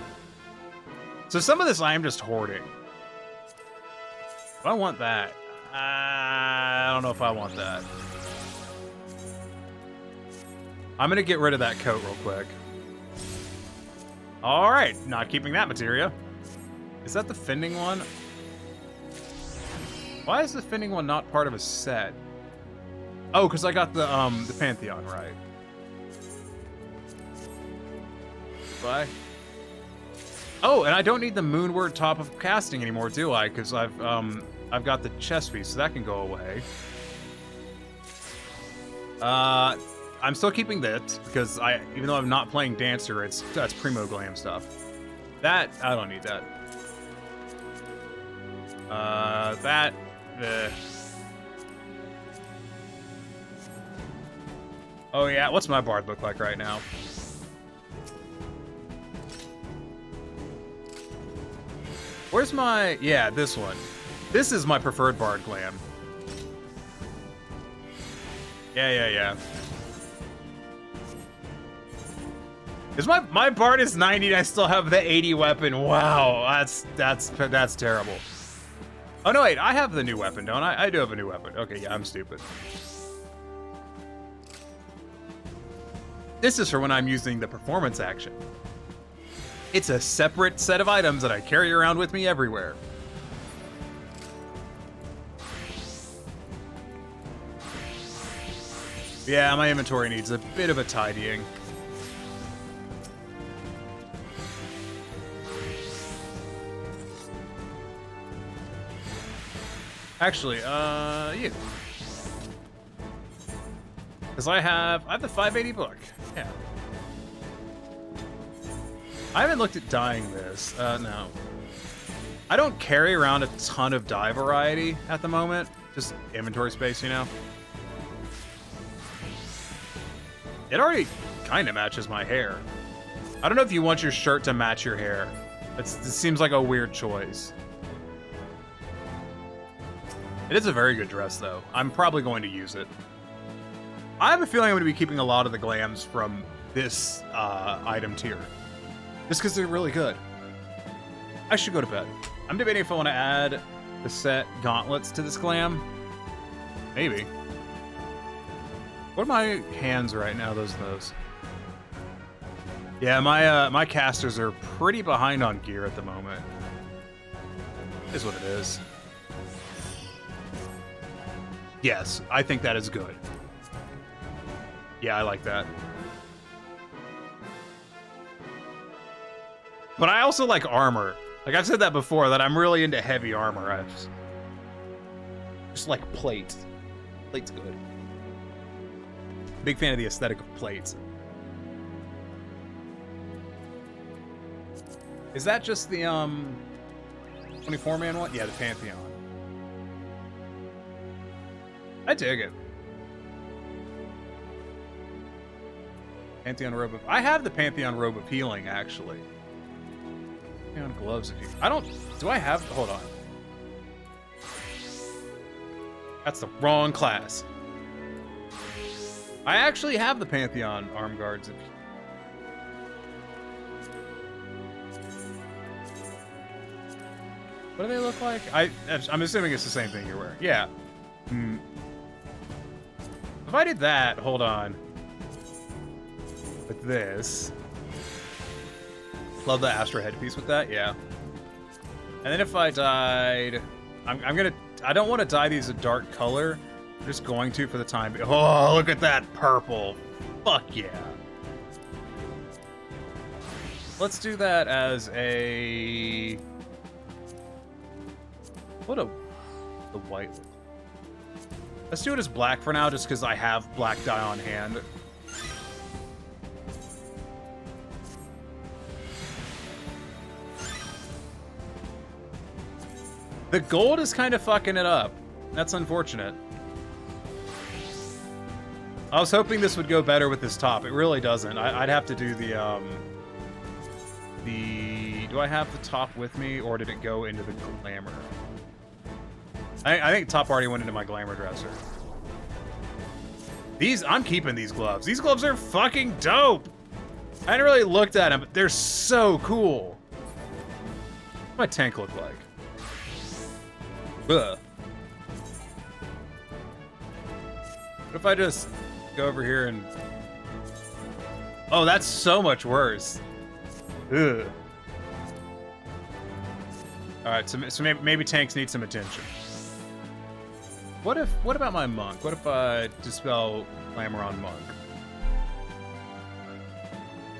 Speaker 6: So some of this I am just hoarding. If I want that, I don't know if I want that. I'm gonna get rid of that coat real quick. All right, not keeping that materia. Is that the fending one? Why is the fending one not part of a set? Oh, because I got the Pantheon right. Bye. Oh, and I don't need the moonward top of casting anymore, do I? Because I've got the chest piece, so that can go away. I'm still keeping this because even though I'm not playing Dancer, that's primo glam stuff. That I don't need that. Oh yeah, what's my bard look like right now? Where's my... Yeah, this one. This is my preferred bard glam. Yeah. Because my bard is 90 and I still have the 80 weapon. Wow, that's terrible. Oh no, wait, I have the new weapon, don't I? I do have a new weapon. Okay, yeah, I'm stupid. This is for when I'm using the performance action. It's a separate set of items that I carry around with me everywhere. Yeah, my inventory needs a bit of a tidying. Actually, you. Because I have the 580 book. Yeah. I haven't looked at dyeing this. No. I don't carry around a ton of dye variety at the moment. Just inventory space, you know? It already kind of matches my hair. I don't know if you want your shirt to match your hair. It seems like a weird choice. It is a very good dress, though. I'm probably going to use it. I have a feeling I'm going to be keeping a lot of the glams from this item tier. Just because they're really good. I should go to bed. I'm debating if I want to add the set gauntlets to this glam. Maybe. What are my hands right now? Those. Yeah, my casters are pretty behind on gear at the moment. Is what it is. Yes, I think that is good. Yeah, I like that. But I also like armor. Like I've said that before, that I'm really into heavy armor. I just like plate. Plate's good. Big fan of the aesthetic of plates. Is that just the 24-man one? Yeah, the Pantheon. I dig it. Pantheon robe of... I have the Pantheon robe of healing, actually. Pantheon gloves of healing. I don't... Do I have... Hold on. That's the wrong class. I actually have the Pantheon arm guards of... What do they look like? I'm assuming it's the same thing you're wearing. Yeah. If I did that, hold on. With this. Love the Astra headpiece with that, yeah. And then if I dyed... I don't want to dye these a dark color. I'm just going to for the time being. Oh, look at that purple. Fuck yeah. Let's do that as a... What a... The white... Let's do it as black for now, just because I have black dye on hand. The gold is kind of fucking it up. That's unfortunate. I was hoping this would go better with this top. It really doesn't. I'd have to do the... Do I have the top with me, or did it go into the glamour? I think top already went into my glamour dresser. I'm keeping these gloves. These gloves are fucking dope. I hadn't really looked at them, but they're so cool. What's my tank look like? Ugh. What if I just go over here and... Oh, that's so much worse. Ugh. Alright, so maybe tanks need some attention. What about my monk? What if I dispel glamour on monk?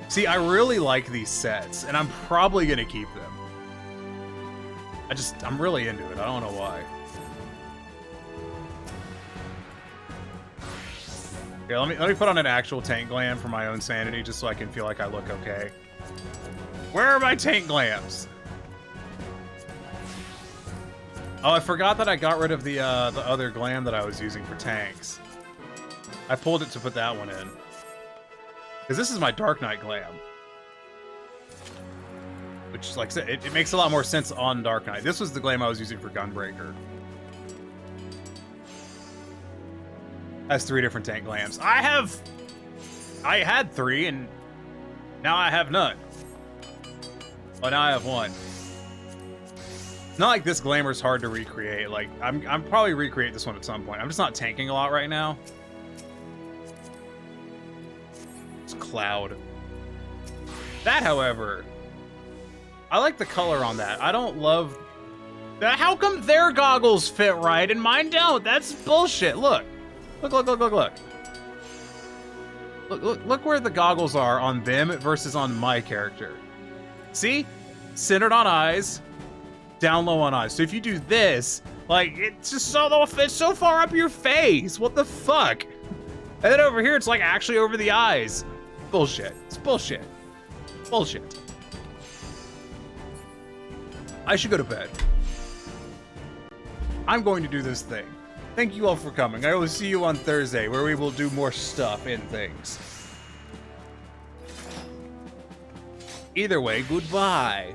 Speaker 6: See, I really like these sets, and I'm probably gonna keep them. I'm really into it. I don't know why. Here, let me put on an actual tank glam for my own sanity, just so I can feel like I look okay. Where are my tank glams? Oh, I forgot that I got rid of the other glam that I was using for tanks. I pulled it to put that one in. Because this is my Dark Knight glam. Which, like I said, it makes a lot more sense on Dark Knight. This was the glam I was using for Gunbreaker. Has 3 different tank glams. I had 3, and now I have none. Oh, now I have 1. It's not like this glamour's hard to recreate. Like, I'm probably recreate this one at some point. I'm just not tanking a lot right now. It's Cloud. That, however, I like the color on that. I don't love... How come their goggles fit right and mine don't? That's bullshit. Look. Look. Look where the goggles are on them versus on my character. See? Centered on eyes, down low on eyes. So if you do this, like, it's just it's so far up your face. What the fuck? And then over here, it's like actually over the eyes. Bullshit. It's bullshit. Bullshit. I should go to bed. I'm going to do this thing. Thank you all for coming. I will see you on Thursday, where we will do more stuff and things. Either way, goodbye.